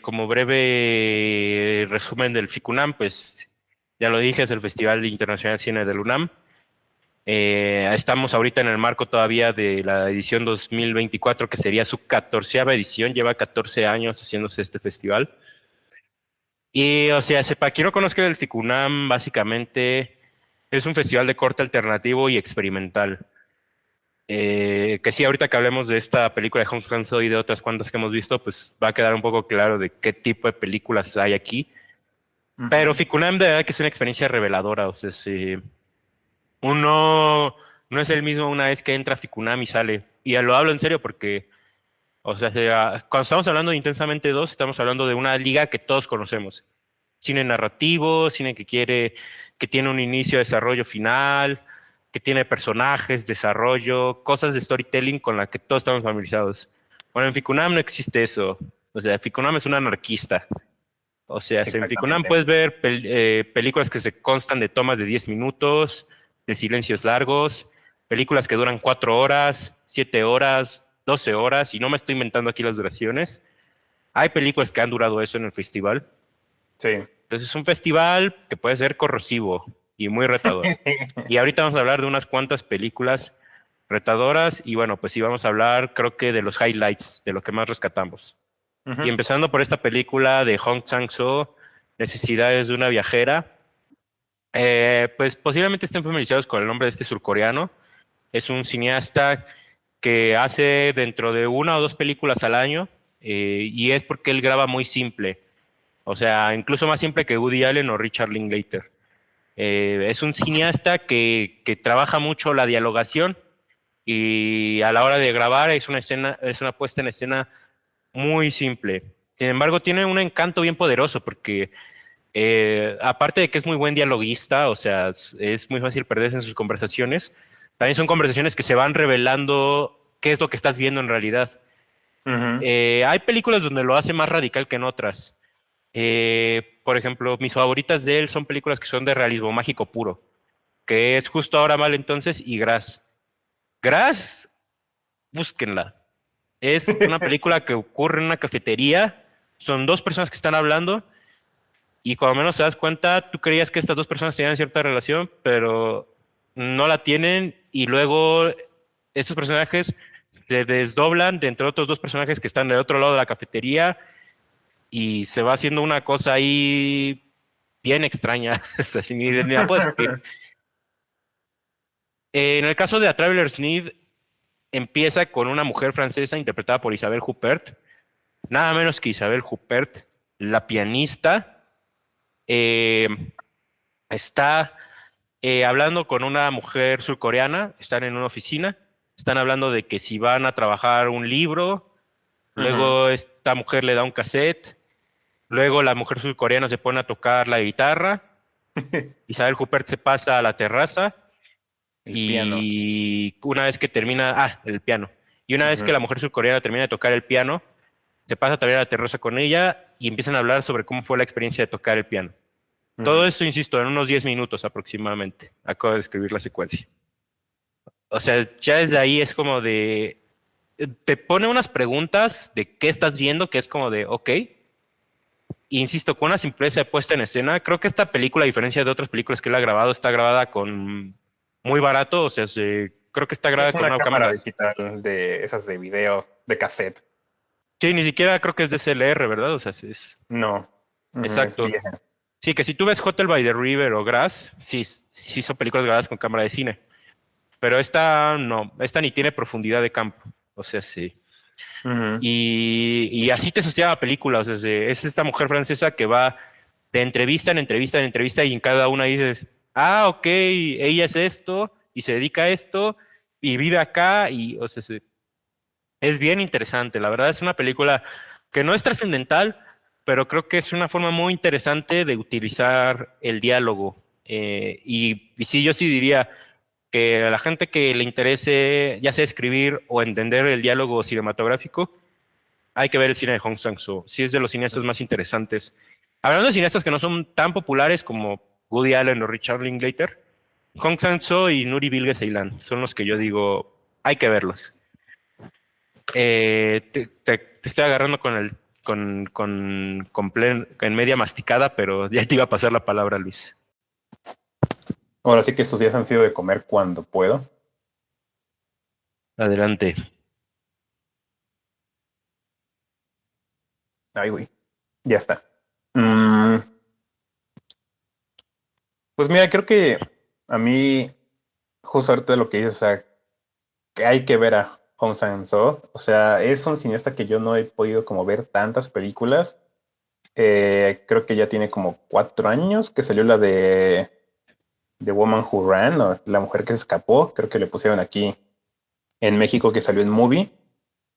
Speaker 2: como breve resumen del FICUNAM, pues ya lo dije, es el Festival Internacional de Cine del UNAM. Estamos ahorita en el marco todavía de la edición 2024, que sería su 14ª edición, lleva 14 años haciéndose este festival. Y, o sea, para quien no conozca el FICUNAM, básicamente es un festival de corte alternativo y experimental. Que sí, ahorita que hablemos de esta película de Hong Sang-soo y de otras cuantas que hemos visto, pues va a quedar un poco claro de qué tipo de películas hay aquí. Pero
Speaker 1: Ujú.
Speaker 2: FICUNAM de verdad que es una experiencia reveladora. O sea, uno no es el mismo una vez que entra a FICUNAM y sale. Y lo hablo en serio porque, o sea, cuando estamos hablando de Intensamente dos, estamos hablando de una liga que todos conocemos. Cine narrativo, cine que tiene un inicio, desarrollo final, que tiene personajes, desarrollo, cosas de storytelling con las que todos estamos familiarizados. Bueno, en Ficunam no existe eso. O sea, Ficunam es un anarquista. O sea, en Ficunam
Speaker 1: Exactamente.
Speaker 2: puedes ver películas que se constan de tomas de 10 minutos, de silencios largos, películas que duran 4 horas, 7 horas, 12 horas, y no me estoy inventando aquí las duraciones. Hay películas que han durado eso en el festival.
Speaker 1: Sí.
Speaker 2: Entonces es un festival que puede ser corrosivo y muy retador. Y ahorita vamos a hablar de unas cuantas películas retadoras y bueno, pues sí vamos a hablar creo que de los highlights, de lo que más rescatamos. Y
Speaker 1: Ujú.
Speaker 2: empezando por esta película de Hong Sang-soo, Necesidades de una viajera, pues posiblemente estén familiarizados con el nombre de este surcoreano. Es un cineasta que hace dentro de una o dos películas al año y es porque él graba muy simple. O sea, incluso más simple que Woody Allen o Richard Linklater. Es un cineasta que trabaja mucho la dialogación y a la hora de grabar es una escena, es una puesta en escena muy simple. Sin embargo, tiene un encanto bien poderoso porque Aparte de que es muy buen dialoguista, o sea, es muy fácil perderse en sus conversaciones, también son conversaciones que se van revelando qué es lo que estás viendo en realidad.
Speaker 1: Ujú,
Speaker 2: Hay películas donde lo hace más radical que en otras. Por ejemplo, mis favoritas de él son películas que son de realismo mágico puro, que es Justo Ahora Mal Entonces y Grass. Grass, búsquenla. Es una película que ocurre en una cafetería, son dos personas que están hablando y cuando menos te das cuenta, tú creías que estas dos personas tenían cierta relación, pero no la tienen y luego estos personajes se desdoblan de entre otros dos personajes que están del otro lado de la cafetería y se va haciendo una cosa ahí bien extraña, o sea, ni la puedes escribir. En el caso de A Traveler's Need, empieza con una mujer francesa interpretada por Isabelle Huppert, nada menos que Isabelle Huppert, la pianista, eh, está hablando con una mujer surcoreana, están en una oficina, están hablando de que si van a trabajar un libro,
Speaker 1: ujú.
Speaker 2: luego esta mujer le da un cassette, luego la mujer surcoreana se pone a tocar la guitarra, Isabel Huppert se pasa a la terraza
Speaker 1: El piano.
Speaker 2: y una vez que termina, el piano, y una vez que
Speaker 1: Ujú,
Speaker 2: la mujer surcoreana termina de tocar el piano, se pasa también a la terraza con ella y empiezan a hablar sobre cómo fue la experiencia de tocar el piano. Todo
Speaker 1: ujú.
Speaker 2: esto, insisto, en unos 10 minutos aproximadamente. Acabo de escribir la secuencia. O sea, ya desde ahí es como de, te pone unas preguntas de qué estás viendo, que es como de, ok. Insisto, con una simpleza de puesta en escena, creo que esta película, a diferencia de otras películas que él ha grabado, está grabada con muy barato, o sea, creo que está
Speaker 1: Sí,
Speaker 2: grabada
Speaker 1: es
Speaker 2: con
Speaker 1: una
Speaker 2: una
Speaker 1: cámara
Speaker 2: cámara.
Speaker 1: digital de esas de video, de cassette.
Speaker 2: Sí, ni siquiera creo que es DSLR, ¿verdad? O sea, sí es
Speaker 1: No, ujú, es
Speaker 2: exacto.
Speaker 1: vieja.
Speaker 2: Sí, que si tú ves Hotel by the River o Grass, sí, sí son películas grabadas con cámara de cine, pero esta no, esta ni tiene profundidad de campo, o sea, sí.
Speaker 1: Ujú.
Speaker 2: Y así te sostiene la película. O sea, es esta mujer francesa que va de entrevista en entrevista en entrevista y en cada una dices, ok, ella es esto y se dedica a esto y vive acá y, o sea, es bien interesante. La verdad es una película que no es trascendental, pero creo que es una forma muy interesante de utilizar el diálogo. Y sí, yo sí diría que a la gente que le interese ya sea escribir o entender el diálogo cinematográfico, hay que ver el cine de Hong Sang-soo. Sí es de los cineastas más interesantes. Hablando de cineastas que no son tan populares como Woody Allen o Richard Linklater, Hong Sang-soo y Nuri Bilge Ceylan son los que yo digo, hay que verlos. Te estoy agarrando con en media masticada, pero ya te iba a pasar la palabra, Luis.
Speaker 1: Ahora sí que estos días han sido de comer cuando puedo.
Speaker 2: Adelante.
Speaker 1: Ay, güey, ya está. Mm, pues mira, creo que a mí, justo ahorita lo que dices, o sea, que hay que ver a Hong Sang-soo. O sea, es un cineasta que yo no he podido como ver tantas películas. Creo que ya tiene como 4 años que salió la de The Woman Who Ran, o La Mujer que se escapó. Creo que le pusieron aquí en México, que salió en Movie.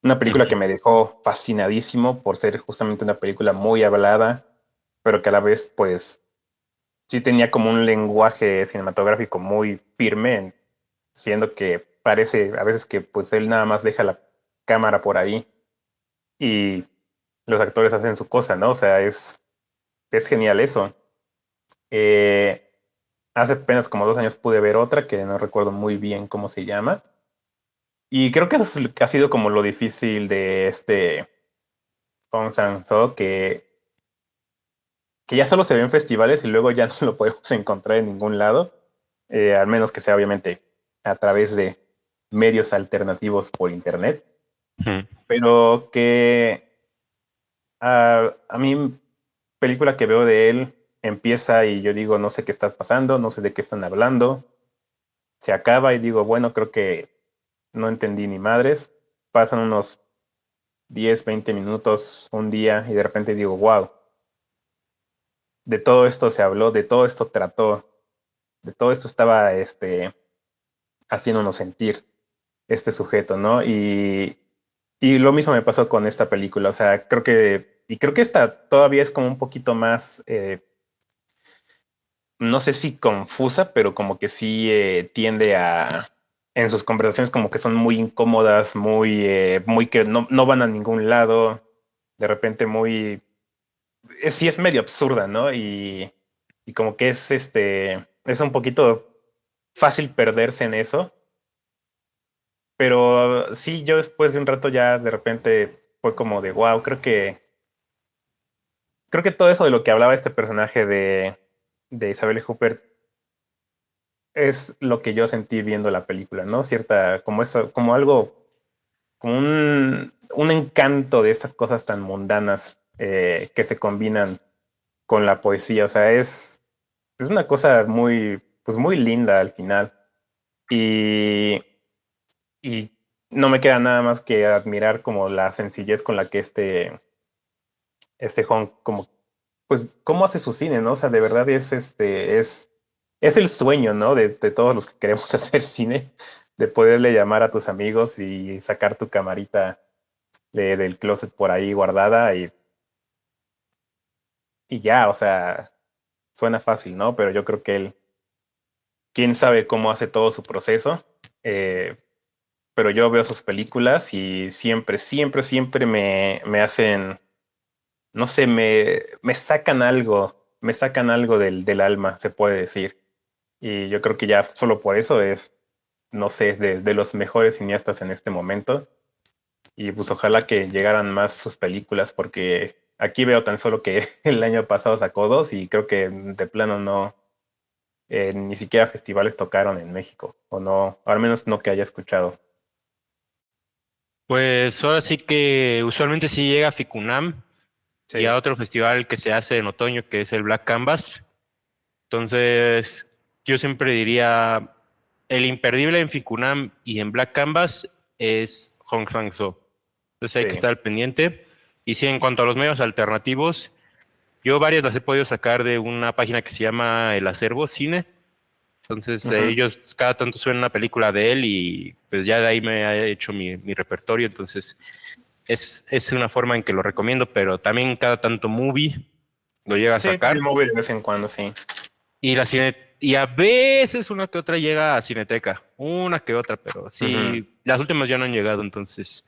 Speaker 1: Una película que
Speaker 2: Ujú.
Speaker 1: me dejó fascinadísimo por ser justamente una película muy hablada, pero que a la vez, pues, sí tenía como un lenguaje cinematográfico muy firme, siendo que parece a veces que pues él nada más deja la cámara por ahí y los actores hacen su cosa, ¿no? O sea, es genial eso. Eh, Hace apenas como 2 años pude ver otra que no recuerdo muy bien cómo se llama. Y creo que eso es lo que ha sido como lo difícil de este Hong Sang-soo, que ya solo se ve en festivales y luego ya no lo podemos encontrar en ningún lado, al menos que sea obviamente a través de medios alternativos por internet,
Speaker 2: Ujú.
Speaker 1: pero que a mí película que veo de él empieza y yo digo, no sé qué está pasando, no sé de qué están hablando, se acaba y digo, bueno, creo que no entendí ni madres, pasan unos 10 20 minutos, un día y de repente digo, wow, de todo esto se habló, de todo esto trató, de todo esto estaba haciéndonos sentir este sujeto, ¿no? Y lo mismo me pasó con esta película, o sea, creo que esta todavía es como un poquito más no sé si confusa, pero como que sí tiende a, en sus conversaciones como que son muy incómodas, muy que no van a ningún lado, de repente muy, sí es medio absurda, ¿no? Y como que es un poquito fácil perderse en eso, pero sí, yo después de un rato ya de repente fue como de, wow, creo que todo eso de lo que hablaba este personaje de Isabelle Huppert es lo que yo sentí viendo la película, ¿no? Cierta, como eso, como algo, como un encanto de estas cosas tan mundanas que se combinan con la poesía. O sea, es una cosa muy, pues muy linda al final. Y, y no me queda nada más que admirar como la sencillez con la que este Hong, como, pues, cómo hace su cine, ¿no? O sea, de verdad es el sueño, ¿no? De todos los que queremos hacer cine, de poderle llamar a tus amigos y sacar tu camarita del closet por ahí guardada y ya, o sea, suena fácil, ¿no? Pero yo creo que él, quién sabe cómo hace todo su proceso, eh, pero yo veo sus películas y siempre me hacen, no sé, me sacan algo del alma, se puede decir. Y yo creo que ya solo por eso es, no sé, de los mejores cineastas en este momento. Y pues ojalá que llegaran más sus películas, porque aquí veo tan solo que el año pasado sacó dos y creo que de plano no, ni siquiera festivales tocaron en México, o no, al menos no que haya escuchado.
Speaker 2: Pues ahora sí que usualmente sí llega a Ficunam y
Speaker 1: Sí.
Speaker 2: a otro festival que se hace en otoño, que es el Black Canvas. Entonces, yo siempre diría, el imperdible en Ficunam y en Black Canvas es Hong Sang-soo. Entonces hay que
Speaker 1: Sí.
Speaker 2: estar al pendiente. Y sí, en cuanto a los medios alternativos, yo varias las he podido sacar de una página que se llama El Acervo Cine. Entonces
Speaker 1: Ujú.
Speaker 2: ellos cada tanto suben una película de él y pues ya de ahí me ha hecho mi repertorio. Entonces es una forma en que lo recomiendo, pero también cada tanto movie lo llega a
Speaker 1: Sí, también
Speaker 2: sacar.
Speaker 1: móvil de vez en cuando, sí.
Speaker 2: Y y a veces una que otra llega a Cineteca, una que otra, pero
Speaker 1: Ujú.
Speaker 2: sí, las últimas ya no han llegado, entonces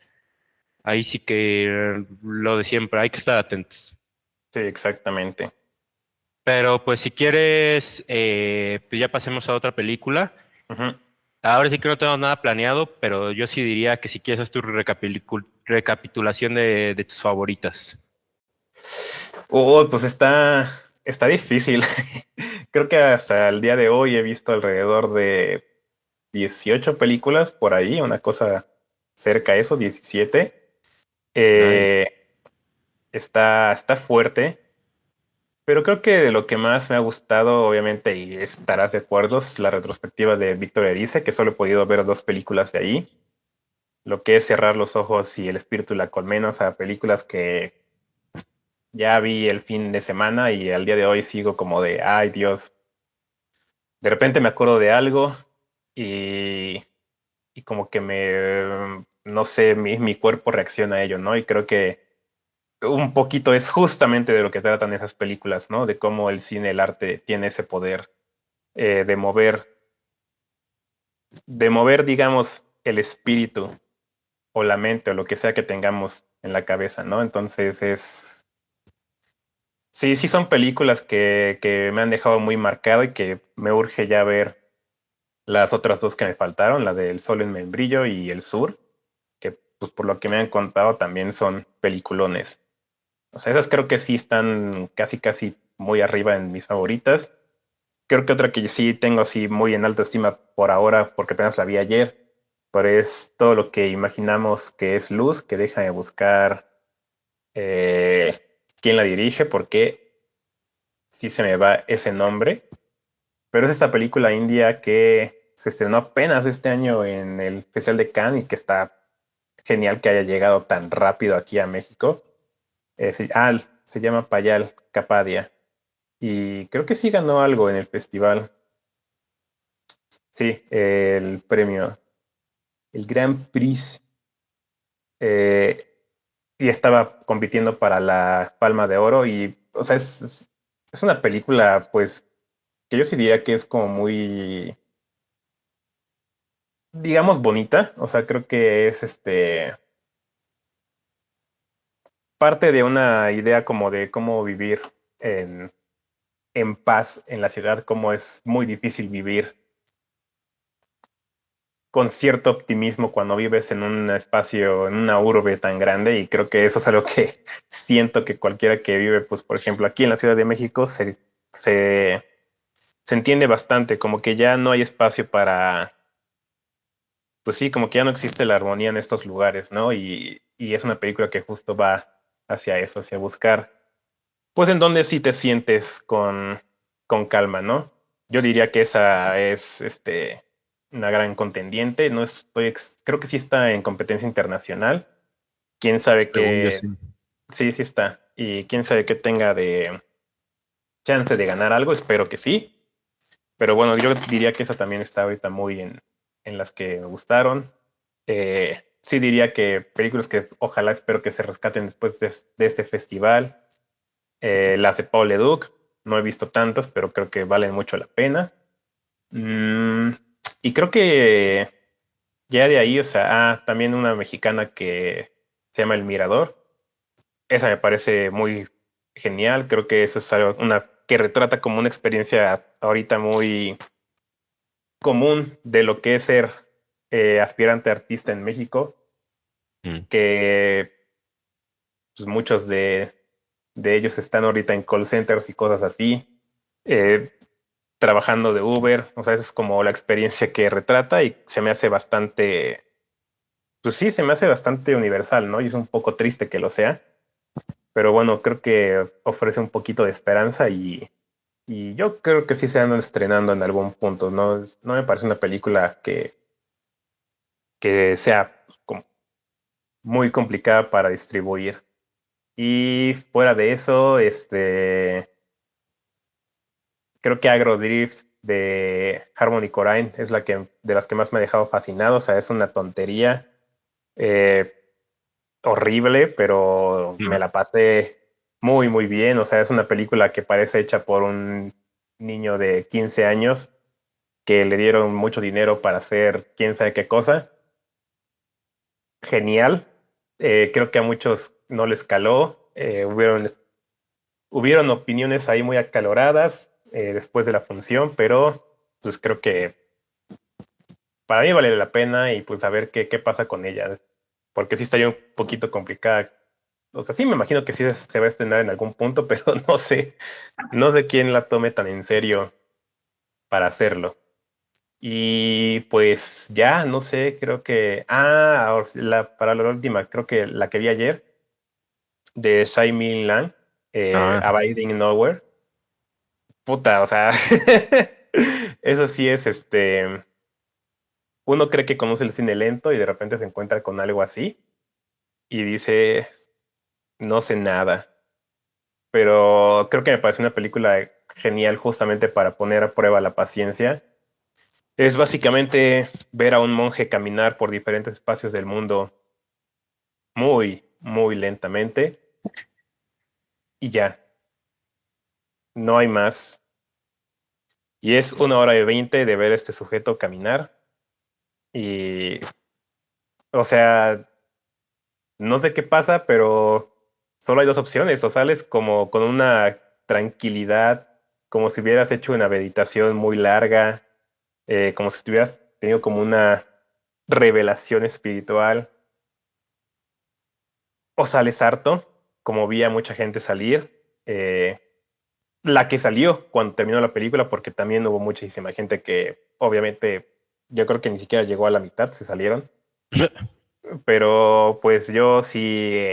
Speaker 2: ahí sí que lo de siempre, hay que estar atentos.
Speaker 1: Sí, exactamente.
Speaker 2: Pero pues si quieres, pues ya pasemos a otra película.
Speaker 1: Ujú.
Speaker 2: Ahora sí que no tenemos nada planeado, pero yo sí diría que si quieres haz tu recapitulación de tus favoritas.
Speaker 1: Oh, pues está difícil. Creo que hasta el día de hoy he visto alrededor de 18 películas por ahí, una cosa cerca a eso, 17.
Speaker 2: Ay,
Speaker 1: Está fuerte, pero creo que de lo que más me ha gustado, obviamente, y estarás de acuerdo, es la retrospectiva de Víctor Erice, que solo he podido ver dos películas de ahí. Lo que es Cerrar los ojos y El espíritu y la colmena, o sea, películas que ya vi el fin de semana y al día de hoy sigo como de, ay Dios, de repente me acuerdo de algo y, y como que no sé, mi cuerpo reacciona a ello, ¿no? Y creo que un poquito es justamente de lo que tratan esas películas, ¿no? De cómo el cine, el arte tiene ese poder de mover, digamos, el espíritu o la mente o lo que sea que tengamos en la cabeza, ¿no? Entonces sí son películas que me han dejado muy marcado y que me urge ya ver las otras dos que me faltaron, la del Sol en Membrillo y El Sur, que pues por lo que me han contado también son peliculones. O sea, esas creo que sí están casi muy arriba en mis favoritas. Creo que otra que sí tengo así muy en alta estima por ahora, porque apenas la vi ayer, pero es todo lo que imaginamos que es Luz, que deja de buscar eh, quién la dirige, porque sí se me va ese nombre. Pero es esta película india que se estrenó apenas este año en el Festival de Cannes y que está genial que haya llegado tan rápido aquí a México. Se llama Payal Capadia. Y creo que sí ganó algo en el festival. Sí, el premio, el Grand Prix. eh, y estaba compitiendo para la Palma de Oro. Y, o sea, es una película, pues, que yo sí diría que es como muy, digamos, bonita. O sea, creo que es parte de una idea como de cómo vivir en, en paz en la ciudad, cómo es muy difícil vivir con cierto optimismo cuando vives en un espacio, en una urbe tan grande, y creo que eso es algo que siento que cualquiera que vive, pues por ejemplo, aquí en la Ciudad de México se, se entiende bastante, como que ya no hay espacio para, pues sí, como que ya no existe la armonía en estos lugares, ¿no? Y es una película que justo va hacia eso, hacia buscar, pues en donde sí te sientes con calma, ¿no? Yo diría que esa es una gran contendiente. No estoy, creo que sí está en competencia internacional. Quién sabe
Speaker 2: Según yo
Speaker 1: qué,
Speaker 2: sí.
Speaker 1: sí, sí está. Y quién sabe qué tenga de chance de ganar algo, espero que sí. Pero bueno, yo diría que esa también está ahorita muy en las que me gustaron. Sí diría que películas que ojalá espero que se rescaten después de este festival. Las de Paul Leduc, no he visto tantas, pero creo que valen mucho la pena. Mm, y creo que ya de ahí, o sea, también una mexicana que se llama El Mirador. Esa me parece muy genial. Creo que eso es algo, una que retrata como una experiencia ahorita muy común de lo que es ser aspirante artista en México,
Speaker 2: Mm.
Speaker 1: que pues, muchos de ellos están ahorita en call centers y cosas así, trabajando de Uber. O sea, esa es como la experiencia que retrata y se me hace bastante, pues sí, se me hace bastante universal, ¿no? Y es un poco triste que lo sea, pero bueno, creo que ofrece un poquito de esperanza y yo creo que sí se andan estrenando en algún punto, ¿no? No me parece una película que sea como muy complicada para distribuir. Y fuera de eso, creo que Agrodrift de Harmony Korine es la que de las que más me ha dejado fascinado. O sea, es una tontería eh, horrible, pero me
Speaker 2: Mm.
Speaker 1: la pasé muy, muy bien. O sea, es una película que parece hecha por un niño de 15 años que le dieron mucho dinero para hacer quién sabe qué cosa. Genial. Creo que a muchos no les caló. Hubieron opiniones ahí muy acaloradas después de la función, pero pues creo que para mí vale la pena y pues a ver qué pasa con ella, porque sí está ya un poquito complicada. O sea, sí me imagino que sí se va a estrenar en algún punto, pero no sé quién la tome tan en serio para hacerlo. Y pues ya, no sé, creo que, ahora sí, para la última, creo que la que vi ayer de Tsai Ming Lang,
Speaker 2: Ah,
Speaker 1: Abiding Nowhere. Puta, o sea, eso sí es uno cree que conoce el cine lento y de repente se encuentra con algo así y dice, no sé nada, pero creo que me parece una película genial justamente para poner a prueba la paciencia. Es básicamente ver a un monje caminar por diferentes espacios del mundo muy, muy lentamente y ya, no hay más. Y es 1 hora y 20 de ver a este sujeto caminar y, o sea, no sé qué pasa, pero solo hay dos opciones. O sales como con una tranquilidad, como si hubieras hecho una meditación muy larga, como si tuvieras tenido como una revelación espiritual, o sales harto, como vi a mucha gente salir. La que salió cuando terminó la película, porque también hubo muchísima gente que obviamente yo creo que ni siquiera llegó a la mitad, se salieron. Pero pues yo sí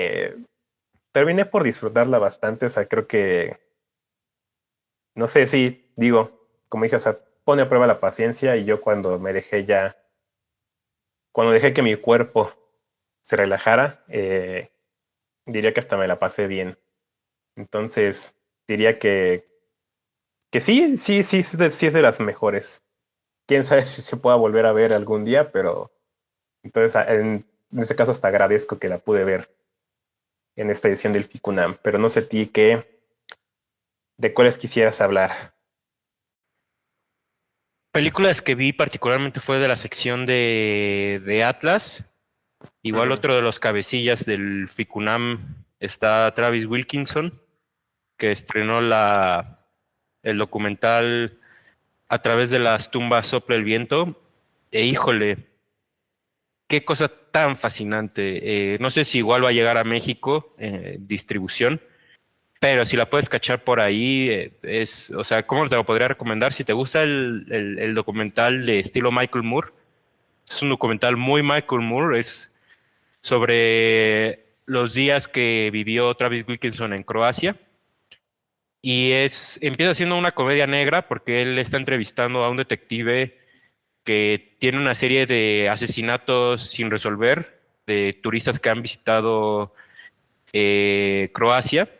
Speaker 1: terminé por disfrutarla bastante. O sea, creo que, no sé si digo, como dije, o sea, pone a prueba la paciencia y yo cuando me dejé ya, cuando dejé que mi cuerpo se relajara, diría que hasta me la pasé bien. Entonces, diría que sí, sí, sí, sí es de las mejores. Quién sabe si se pueda volver a ver algún día, pero entonces en este caso hasta agradezco que la pude ver en esta edición del FICUNAM, pero no sé a ti qué, de cuáles quisieras hablar.
Speaker 2: Películas que vi particularmente fue de la sección de Atlas. Igual
Speaker 1: Ujú.
Speaker 2: otro de los cabecillas del FICUNAM está Travis Wilkinson, que estrenó el documental A través de las tumbas sopla el viento. E híjole, qué cosa tan fascinante. No sé si igual va a llegar a México distribución, pero si la puedes cachar por ahí, o sea, ¿cómo te lo podría recomendar? Si te gusta el documental de estilo Michael Moore, es un documental muy Michael Moore, es sobre los días que vivió Travis Wilkinson en Croacia. Y empieza siendo una comedia negra porque él está entrevistando a un detective que tiene una serie de asesinatos sin resolver de turistas que han visitado Croacia.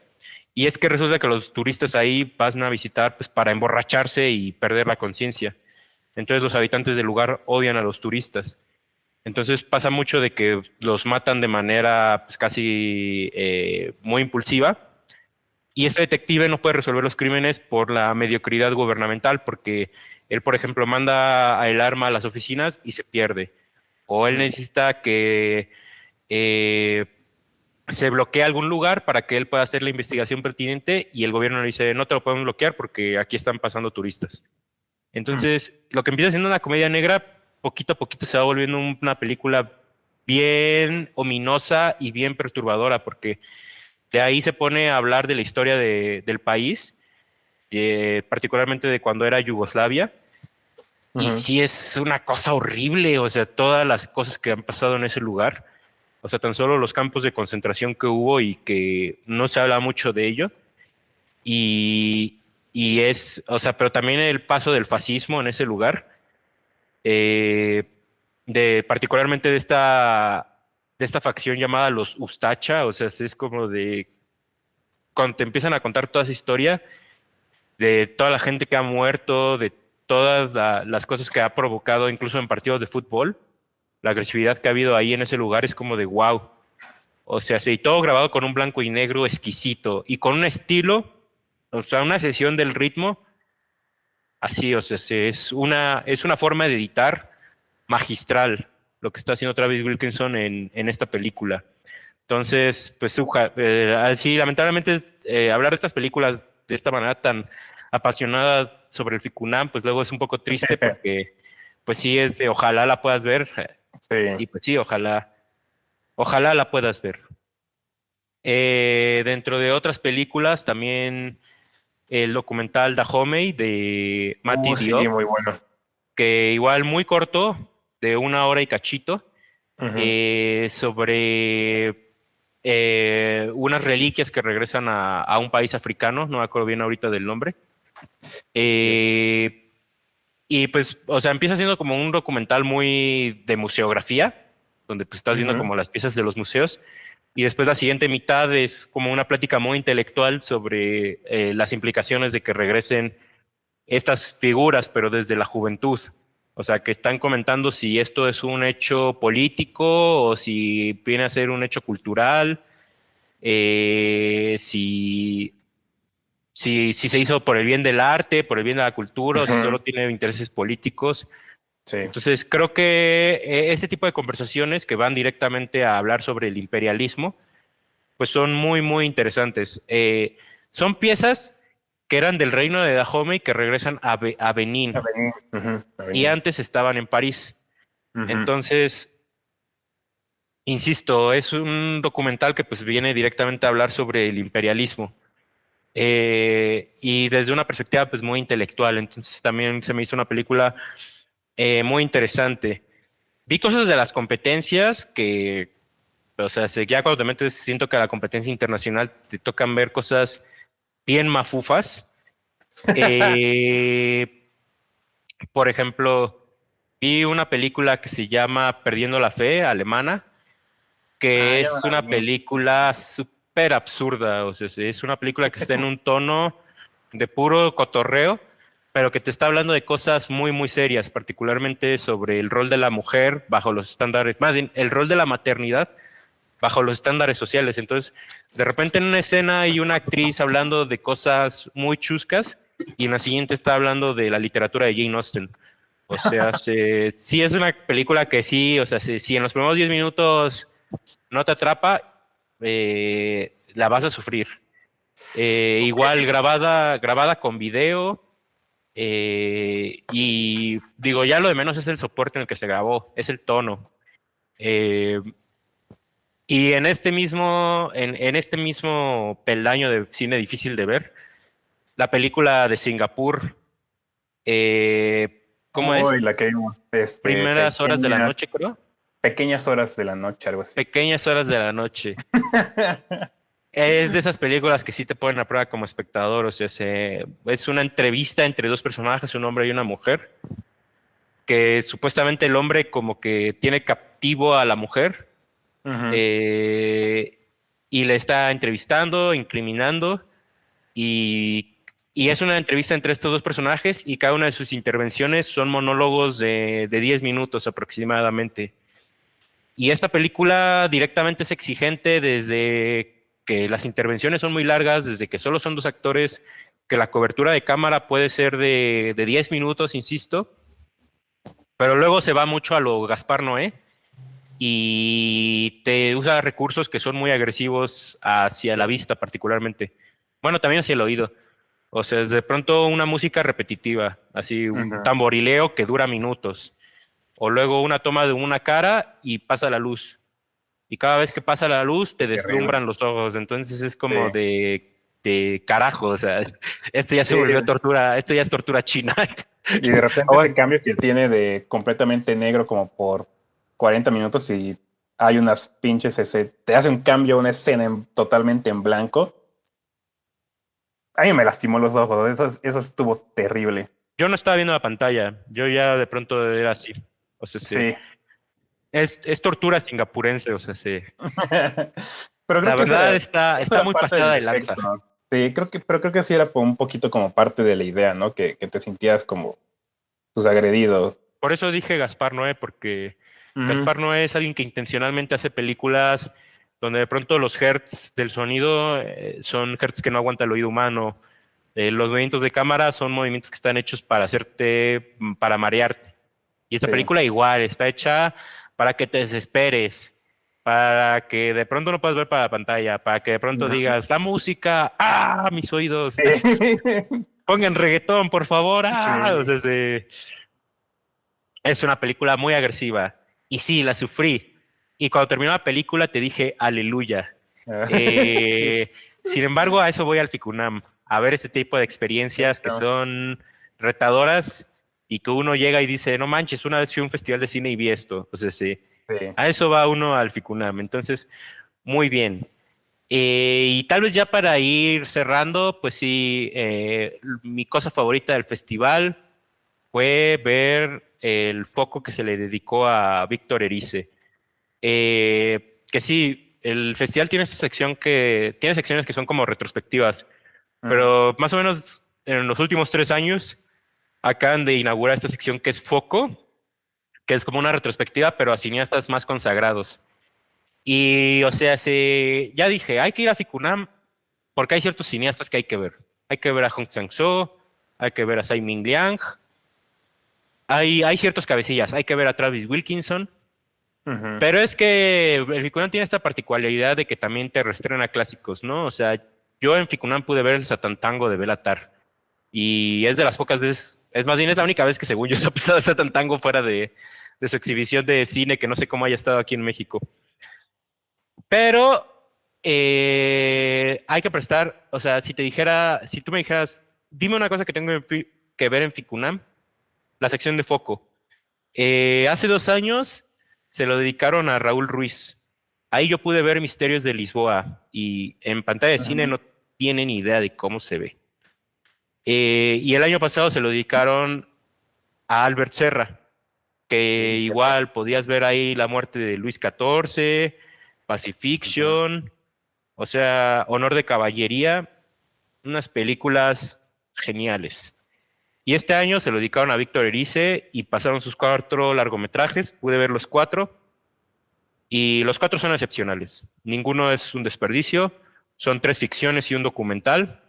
Speaker 2: Y es que resulta que los turistas ahí van a visitar pues, para emborracharse y perder la conciencia. Entonces los habitantes del lugar odian a los turistas. Entonces pasa mucho de que los matan de manera pues, casi muy impulsiva. Y ese detective no puede resolver los crímenes por la mediocridad gubernamental, porque él, por ejemplo, manda el arma a las oficinas y se pierde. O él necesita que eh, se bloquee algún lugar para que él pueda hacer la investigación pertinente y el gobierno le dice, no te lo podemos bloquear porque aquí están pasando turistas. Entonces, lo que empieza siendo una comedia negra, poquito a poquito se va volviendo una película bien ominosa y bien perturbadora, porque de ahí se pone a hablar de la historia del país, particularmente de cuando era Yugoslavia. Y
Speaker 1: Ujú.
Speaker 2: sí es una cosa horrible, o sea, todas las cosas que han pasado en ese lugar, o sea, tan solo los campos de concentración que hubo y que no se habla mucho de ello. Y, o sea, pero también el paso del fascismo en ese lugar, eh, particularmente de esta facción llamada los Ustacha, o sea, es como de cuando te empiezan a contar toda esa historia de toda la gente que ha muerto, de todas las cosas que ha provocado, incluso en partidos de fútbol, la agresividad que ha habido ahí en ese lugar es como de wow. O sea, sí, todo grabado con un blanco y negro exquisito y con un estilo, o sea, una sesión del ritmo, así, o sea, es una forma de editar magistral lo que está haciendo Travis Wilkinson en esta película. Entonces, pues así, lamentablemente hablar de estas películas de esta manera tan apasionada sobre el Ficunam, pues luego es un poco triste porque, pues sí, es de ojalá la puedas ver y
Speaker 1: Sí.
Speaker 2: pues sí, ojalá la puedas ver. Dentro de otras películas, también el documental Dahomey de Mati
Speaker 1: Sí,
Speaker 2: Diop,
Speaker 1: muy bueno.
Speaker 2: que igual muy corto, de 1 hora y cachito,
Speaker 1: Ujú.
Speaker 2: sobre unas reliquias que regresan a un país africano, no me acuerdo bien ahorita del nombre.
Speaker 1: Sí.
Speaker 2: Eh, y pues, o sea, empieza siendo como un documental muy de museografía, donde pues estás viendo
Speaker 1: Ujú.
Speaker 2: como las piezas de los museos. Y después la siguiente mitad es como una plática muy intelectual sobre las implicaciones de que regresen estas figuras, pero desde la juventud. O sea, que están comentando si esto es un hecho político o si viene a ser un hecho cultural, si se hizo por el bien del arte, por el bien de la cultura o si solo
Speaker 1: Ujú.
Speaker 2: tiene intereses políticos.
Speaker 1: Sí.
Speaker 2: Entonces, creo que este tipo de conversaciones que van directamente a hablar sobre el imperialismo, pues son muy, muy interesantes. Son piezas que eran del reino de Dahomey que regresan a Benín
Speaker 1: Avenida. Ujú.
Speaker 2: y
Speaker 1: Avenida.
Speaker 2: antes estaban en París.
Speaker 1: Ujú.
Speaker 2: Entonces, insisto, es un documental que pues viene directamente a hablar sobre el imperialismo y desde una perspectiva pues muy intelectual. Entonces también se me hizo una película muy interesante. Vi cosas de las competencias que, o sea, ya cuando te metes siento que a la competencia internacional te tocan ver cosas bien mafufas. Eh, por ejemplo, vi una película que se llama Perdiendo la Fe, alemana,
Speaker 1: Ah,
Speaker 2: que
Speaker 1: ya
Speaker 2: es
Speaker 1: la
Speaker 2: una
Speaker 1: vi.
Speaker 2: película súper absurda. O sea, sí, es una película que está en un tono de puro cotorreo, pero que te está hablando de cosas muy, muy serias, particularmente sobre el rol de la mujer bajo los estándares, más bien el rol de la maternidad bajo los estándares sociales. Entonces, de repente en una escena hay una actriz hablando de cosas muy chuscas y en la siguiente está hablando de la literatura de Jane Austen. O sea, sí es una película que sí, o sea, si en los primeros 10 minutos no te atrapa, la vas a sufrir.
Speaker 1: Ok.
Speaker 2: Igual grabada con video. Y digo, ya lo de menos es el soporte en el que se grabó, es el tono. Eh, y en este mismo peldaño de cine difícil de ver, la película de Singapur, ¿cómo es?
Speaker 1: Uy, la que vimos,
Speaker 2: Primeras horas de la noche, creo.
Speaker 1: pequeñas horas de la noche, algo así.
Speaker 2: Pequeñas horas de la noche. Es de esas películas que sí te ponen a prueba como espectador. O sea, es una entrevista entre dos personajes, un hombre y una mujer, que supuestamente el hombre como que tiene captivo a la mujer,
Speaker 1: Ujú.
Speaker 2: eh, y le está entrevistando, incriminando, y, y es una entrevista entre estos dos personajes y cada una de sus intervenciones son monólogos de 10 minutos aproximadamente. Y esta película directamente es exigente desde que las intervenciones son muy largas, desde que solo son dos actores, que la cobertura de cámara puede ser de 10 minutos, insisto, pero luego se va mucho a lo Gaspar Noé y te usa recursos que son muy agresivos hacia la vista particularmente. Bueno, también hacia el oído. O sea, es de pronto una música repetitiva, así un
Speaker 1: Ujú.
Speaker 2: tamborileo que dura minutos. O luego una toma de una cara y pasa la luz. Y cada vez que pasa la luz te
Speaker 1: Terrible.
Speaker 2: deslumbran los ojos. Entonces es
Speaker 1: Sí,
Speaker 2: como de carajo. O sea, esto ya se
Speaker 1: sí.
Speaker 2: volvió tortura, esto ya es tortura china.
Speaker 1: Y de repente
Speaker 2: O
Speaker 1: ese
Speaker 2: bueno,
Speaker 1: cambio que tiene de completamente negro como por 40 minutos y hay unas pinches, te hace un cambio, una escena totalmente en blanco. A mí me lastimó los ojos, eso estuvo terrible.
Speaker 2: yo no estaba viendo la pantalla. Yo ya de pronto era así. O sea, sí.
Speaker 1: Sí.
Speaker 2: Es tortura singapurense. O sea, sí.
Speaker 1: Pero creo
Speaker 2: La
Speaker 1: que
Speaker 2: verdad
Speaker 1: eso
Speaker 2: está
Speaker 1: era
Speaker 2: muy
Speaker 1: parte
Speaker 2: pasada
Speaker 1: del
Speaker 2: de lanza.
Speaker 1: efecto. Sí, pero creo que sí era un poquito como parte de la idea, ¿no? Que te sentías como pues agredido.
Speaker 2: Por eso dije Gaspar Noé, porque
Speaker 1: Ujú.
Speaker 2: Gaspar Noé es alguien que intencionalmente hace películas donde de pronto los hertz del sonido son hertz que no aguanta el oído humano. Los movimientos de cámara son movimientos que están hechos para hacerte, para marearte. Y esta
Speaker 1: Sí.
Speaker 2: película igual, está hecha para que te desesperes, para que de pronto no puedas ver para la pantalla, para que de pronto
Speaker 1: Ujú.
Speaker 2: digas, la música, ah, mis oídos,
Speaker 1: Sí.
Speaker 2: pongan reggaetón, por favor, ah, o
Speaker 1: Sí.
Speaker 2: sea, es una película muy agresiva. Y sí, la sufrí. Y cuando terminó la película te dije, aleluya.
Speaker 1: Sí.
Speaker 2: Eh, Sin embargo, a eso voy al Ficunam, a ver este tipo de
Speaker 1: De
Speaker 2: experiencias que
Speaker 1: hecho,
Speaker 2: son retadoras y que uno llega y dice, no manches, una vez fui a un festival de cine y vi esto. O sea, sí,
Speaker 1: sí.
Speaker 2: a eso va uno al Ficunam. Entonces, muy bien. Y tal vez ya para ir cerrando, pues sí, mi cosa favorita del festival fue ver el foco que se le dedicó a Víctor Erice. Que sí, el festival tiene esta sección que tiene secciones que son como retrospectivas,
Speaker 1: Ujú.
Speaker 2: pero más o menos en los últimos 3 años acaban de inaugurar esta sección que es Foco, que es como una retrospectiva, pero a cineastas más consagrados. Y o sea, ya dije, hay que ir a Ficunam porque hay ciertos cineastas que hay que ver. Hay que ver a Hong Sang-soo, hay que ver a Tsai Ming Liang, hay ciertos cabecillas, hay que ver a Travis Wilkinson.
Speaker 1: Ujú.
Speaker 2: Pero es que el Ficunam tiene esta particularidad de que también te reestrena clásicos, ¿no? O sea, yo en Ficunam pude ver el Satantango de Belatar y es de las pocas veces, es más bien es la única vez que según yo se ha pasado el Satantango fuera de su exhibición de cine, que no sé cómo haya estado aquí en México. Pero hay que prestar, o sea, si tú me dijeras, dime una cosa que tengo que ver en Ficunam, la sección de foco. Hace 2 años se lo dedicaron a Raúl Ruiz. Ahí yo pude ver Misterios de Lisboa y en pantalla de cine
Speaker 1: Ujú.
Speaker 2: no tienen idea de cómo se ve. Y el año pasado se lo dedicaron a Albert Serra,
Speaker 1: Sí,
Speaker 2: que
Speaker 1: sí, cierto.
Speaker 2: igual podías ver ahí la muerte de Luis XIV,
Speaker 1: Ujú.
Speaker 2: Pacifiction, o sea, Honor de Caballería, unas películas geniales. Y este año se lo dedicaron a Víctor Erice y pasaron sus 4 largometrajes. Pude ver los 4 y los 4 son excepcionales. Ninguno es un desperdicio. Son 3 ficciones y un documental.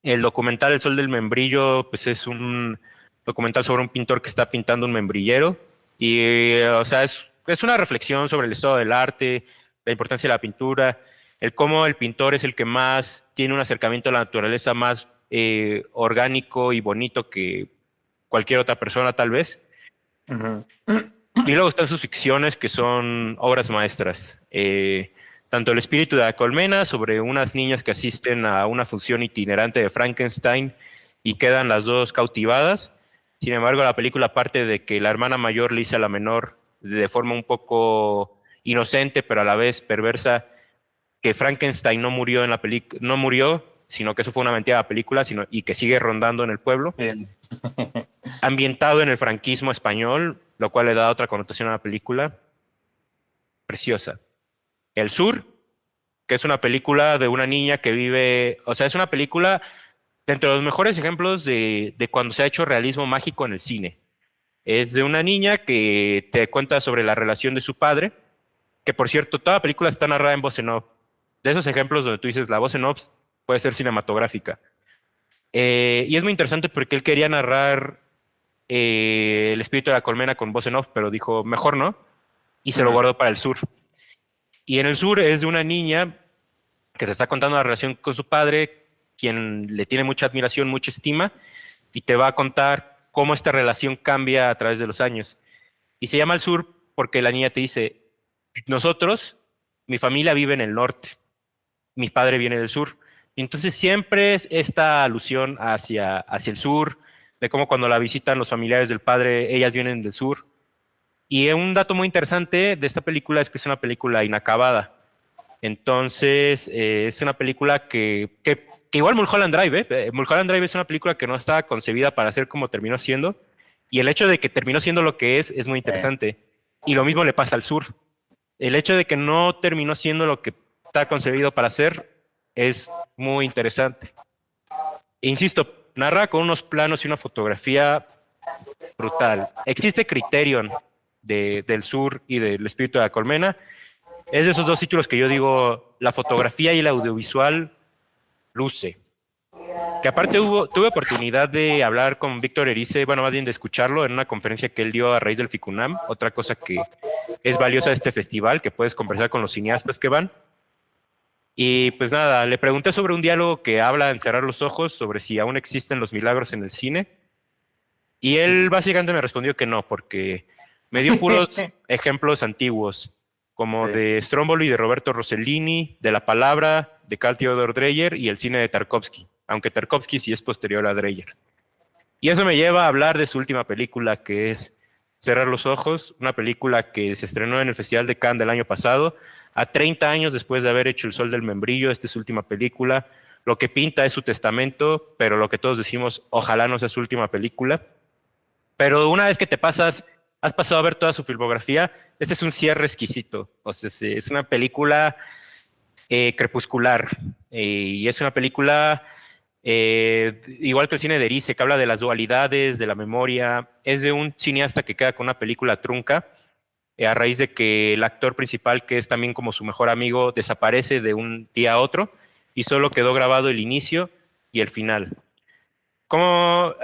Speaker 2: El documental El Sol del Membrillo, pues es un documental sobre un pintor que está pintando un membrillero. Y, o sea, es una reflexión sobre el estado del arte, la importancia de la pintura, el cómo el pintor es el que más tiene un acercamiento a la naturaleza más orgánico y bonito que cualquier otra persona, tal vez.
Speaker 1: Ujú.
Speaker 2: Y luego están sus ficciones, que son obras maestras. Tanto El espíritu de la colmena, sobre unas niñas que asisten a una función itinerante de Frankenstein y quedan las dos cautivadas. Sin embargo, la película parte de que la hermana mayor le dice a la menor, de forma un poco inocente, pero a la vez perversa, que Frankenstein no murió en la película, no murió, sino que eso fue una mentira de la película, y que sigue rondando en el pueblo,
Speaker 1: Bien.
Speaker 2: ambientado en el franquismo español, lo cual le da otra connotación a la película. Preciosa. El Sur, que es una película de una niña que vive, o sea, es una película dentro de los mejores ejemplos de cuando se ha hecho realismo mágico en el cine. Es de una niña que te cuenta sobre la relación de su padre, que por cierto, toda la película está narrada en voz en off. De esos ejemplos donde tú dices la voz en off puede ser cinematográfica. Y es muy interesante porque él quería narrar El espíritu de la colmena con voz en off, pero dijo, mejor no, y se lo
Speaker 1: Ujú.
Speaker 2: guardó para El Sur. Y en El Sur es de una niña que te está contando la relación con su padre, quien le tiene mucha admiración, mucha estima, y te va a contar cómo esta relación cambia a través de los años. Y se llama El Sur porque la niña te dice, nosotros, mi familia vive en el norte, mi padre viene del sur. Y entonces siempre es esta alusión hacia el sur, de cómo cuando la visitan los familiares del padre, ellas vienen del sur. Y un dato muy interesante de esta película es que es una película inacabada. Entonces, es una película que igual Mulholland Drive, Mulholland Drive es una película que no estaba concebida para ser como terminó siendo. Y el hecho de que terminó siendo lo que es muy interesante. Y lo mismo le pasa al sur. El hecho de que no terminó siendo lo que está concebido para ser es muy interesante. E insisto, narra con unos planos y una fotografía brutal. Existe Criterion del Sur y del Espíritu de la Colmena. Es de esos dos títulos que yo digo, la fotografía y el audiovisual luce. Que aparte tuve oportunidad de hablar con Víctor Erice, bueno, más bien de escucharlo en una conferencia que él dio a raíz del FICUNAM, otra cosa que es valiosa de este festival, que puedes conversar con los cineastas que van. Y pues nada, le pregunté sobre un diálogo que habla en Cerrar los Ojos, sobre si aún existen los milagros en el cine. Y él básicamente me respondió que no, porque me dio puros ejemplos antiguos, como
Speaker 1: Sí.
Speaker 2: de Stromboli, de Roberto Rossellini, de La Palabra, de Carl Theodor Dreyer y el cine de Tarkovsky, aunque Tarkovsky sí es posterior a Dreyer. Y eso me lleva a hablar de su última película, que es Cerrar los Ojos, una película que se estrenó en el Festival de Cannes del año pasado, a 30 años después de haber hecho El Sol del Membrillo. Esta es su última película. Lo que pinta es su testamento, pero lo que todos decimos, ojalá no sea su última película. Pero una vez que has pasado a ver toda su filmografía, este es un cierre exquisito. O sea, es una película crepuscular, y es una película igual que el cine de Erice, que habla de las dualidades, de la memoria. Es de un cineasta que queda con una película trunca, a raíz de que el actor principal, que es también como su mejor amigo, desaparece de un día a otro y solo quedó grabado el inicio y el final. Como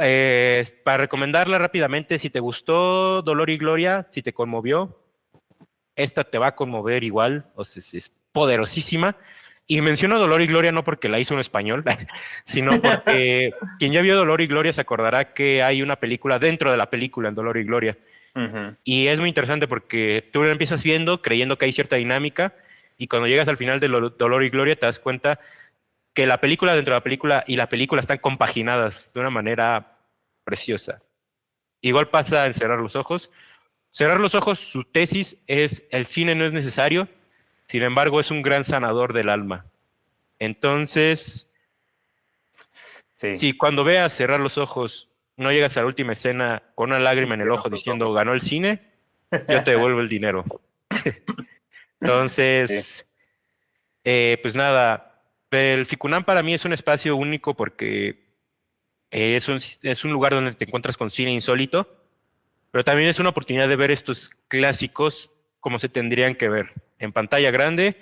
Speaker 2: para recomendarla rápidamente, si te gustó Dolor y Gloria, si te conmovió, esta te va a conmover igual. O sea, es poderosísima. Y menciono Dolor y Gloria no porque la hizo un español, sino porque quien ya vio Dolor y Gloria se acordará que hay una película dentro de la película en Dolor y Gloria.
Speaker 1: Ujú.
Speaker 2: Y es muy interesante porque tú lo empiezas viendo creyendo que hay cierta dinámica, y cuando llegas al final de Dolor y Gloria te das cuenta que la película dentro de la película y la película están compaginadas de una manera preciosa. Igual pasa en Cerrar los Ojos. Cerrar los Ojos, su tesis es: el cine no es necesario, sin embargo es un gran sanador del alma. Entonces,
Speaker 1: Sí.
Speaker 2: si cuando veas Cerrar los Ojos no llegas a la última escena con una lágrima en el
Speaker 1: Cierras
Speaker 2: ojo
Speaker 1: los
Speaker 2: diciendo
Speaker 1: ojos.
Speaker 2: ganó el cine, yo te devuelvo el dinero.
Speaker 1: Sí.
Speaker 2: Entonces, pues nada, el Ficunam para mí es un espacio único porque es un lugar donde te encuentras con cine insólito, pero también es una oportunidad de ver estos clásicos como se tendrían que ver, en pantalla grande,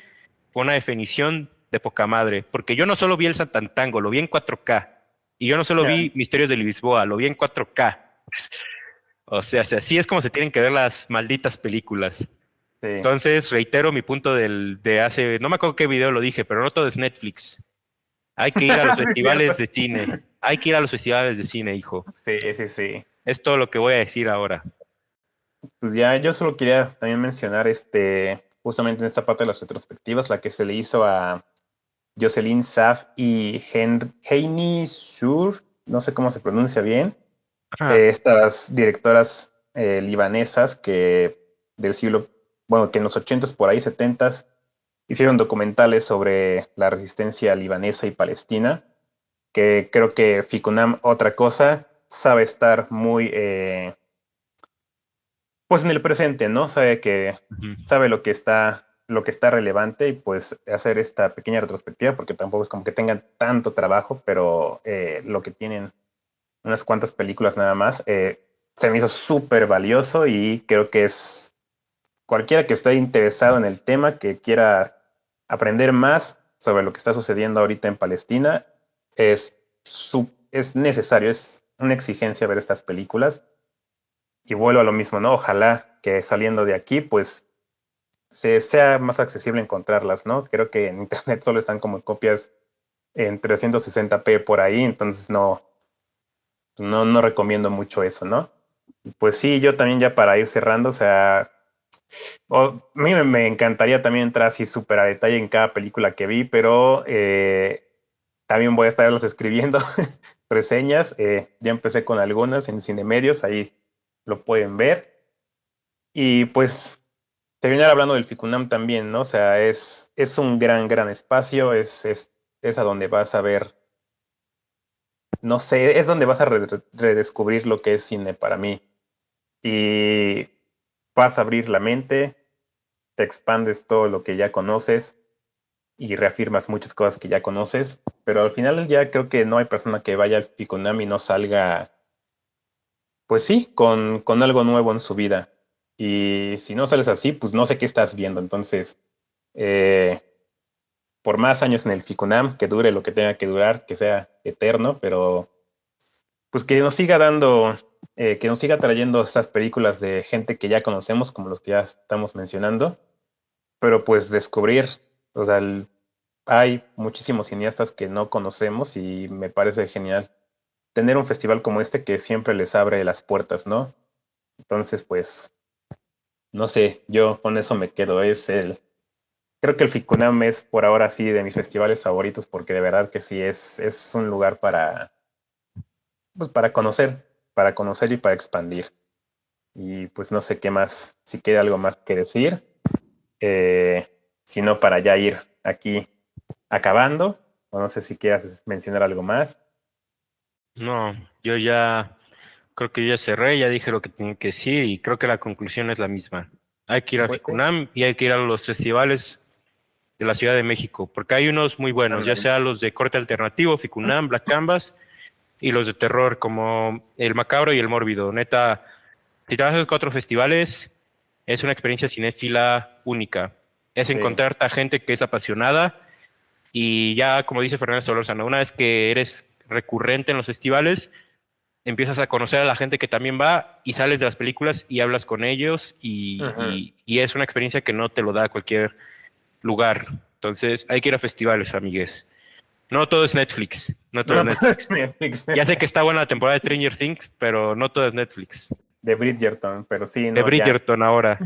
Speaker 2: con una definición de poca madre. Porque yo no solo vi el Santantango, lo vi en 4K. Y yo no solo vi Misterios de Lisboa, lo vi en 4K. O sea, así es como se tienen que ver las malditas películas.
Speaker 1: Sí.
Speaker 2: Entonces, reitero mi punto de hace, no me acuerdo qué video lo dije, pero no todo es Netflix. Hay que ir a los
Speaker 1: Sí, es cierto.
Speaker 2: festivales de cine. Hay que ir a los festivales de cine, hijo.
Speaker 1: Sí, sí, sí.
Speaker 2: Es todo lo que voy a decir ahora.
Speaker 1: Pues ya, yo solo quería también mencionar justamente en esta parte de las retrospectivas, la que se le hizo a Jocelyn Saf y Heini Sur, no sé cómo se pronuncia bien,
Speaker 2: Ajá.
Speaker 1: estas directoras libanesas del siglo, bueno, que en los 80s por ahí, 70s, hicieron documentales sobre la resistencia libanesa y palestina, que creo que Ficunam, otra cosa, sabe estar muy, pues en el presente, ¿no?
Speaker 2: Ujú.
Speaker 1: Sabe lo que está relevante y pues hacer esta pequeña retrospectiva, porque tampoco es como que tengan tanto trabajo, pero lo que tienen unas cuantas películas nada más, se me hizo súper valioso y creo que es cualquiera que esté interesado en el tema, que quiera aprender más sobre lo que está sucediendo ahorita en Palestina, es necesario, es una exigencia ver estas películas. Y vuelvo a lo mismo, ¿no? Ojalá que saliendo de aquí, pues sea más accesible encontrarlas, ¿no? Creo que en internet solo están como copias en 360p por ahí, entonces no recomiendo mucho eso, ¿no? Pues sí, yo también ya para ir cerrando, o sea, a mí me encantaría también entrar así súper a detalle en cada película que vi, pero también voy a estarlos escribiendo reseñas. Ya empecé con algunas en Cine Medios, ahí lo pueden ver. Y pues terminar hablando del Ficunam también, ¿no? O sea, es un gran espacio, es a donde vas a ver, no sé, es donde vas a redescubrir lo que es cine para mí. Y vas a abrir la mente, te expandes todo lo que ya conoces y reafirmas muchas cosas que ya conoces, pero al final del día creo que no hay persona que vaya al Ficunam y no salga, pues sí, con algo nuevo en su vida. Y si no sales así, pues no sé qué estás viendo. Entonces, eh, por más años en el Ficunam, que dure lo que tenga que durar, que sea eterno, pero pues que nos siga dando, que nos siga trayendo estas películas de gente que ya conocemos, como los que ya estamos mencionando, pero pues descubrir, o sea, hay muchísimos cineastas que no conocemos y me parece genial tener un festival como este que siempre les abre las puertas, ¿no? Entonces, pues, no sé, yo con eso me quedo. Creo que el Ficunam es por ahora sí de mis festivales favoritos porque de verdad que sí es un lugar pues, para conocer y para expandir. Y pues no sé qué más, si queda algo más que decir, eh, sino para ya ir aquí acabando, o no sé si quieras mencionar algo más.
Speaker 2: No, yo ya creo que ya cerré, ya dije lo que tenía que decir y creo que la conclusión es la misma. Hay que ir a
Speaker 1: Pues sí,
Speaker 2: Ficunam y hay que ir a los festivales de la Ciudad de México, porque hay unos muy buenos, ya sea
Speaker 1: totalmente.
Speaker 2: los de corte alternativo, Ficunam, Black Canvas, y los de terror como El Macabro y El Mórbido. Neta, si te vas a esos cuatro festivales, es una experiencia cinéfila única. Es
Speaker 1: Sí.
Speaker 2: encontrarte a gente que es apasionada y ya, como dice Fernando Solórzano, una vez que eres recurrente en los festivales, empiezas a conocer a la gente que también va y sales de las películas y hablas con ellos
Speaker 1: Ujú.
Speaker 2: y es una experiencia que no te lo da cualquier lugar. Entonces hay que ir a festivales, amigues. No todo es Netflix, no todo es
Speaker 1: No, todo es
Speaker 2: Netflix.
Speaker 1: Netflix.
Speaker 2: Ya sé que está buena la temporada de Stranger Things, pero no todo es Netflix.
Speaker 1: De Bridgerton, pero sí,
Speaker 2: De
Speaker 1: no, ya.
Speaker 2: Bridgerton ahora.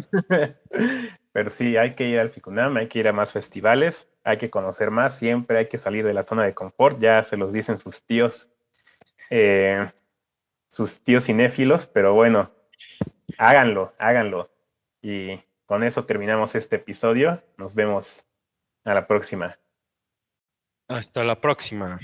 Speaker 1: Pero sí, hay que ir al Ficunam, hay que ir a más festivales, hay que conocer más, siempre hay que salir de la zona de confort, ya se los dicen eh, sus tíos cinéfilos, pero bueno, háganlo. Y con eso terminamos este episodio. Nos vemos a la próxima.
Speaker 2: Hasta la próxima.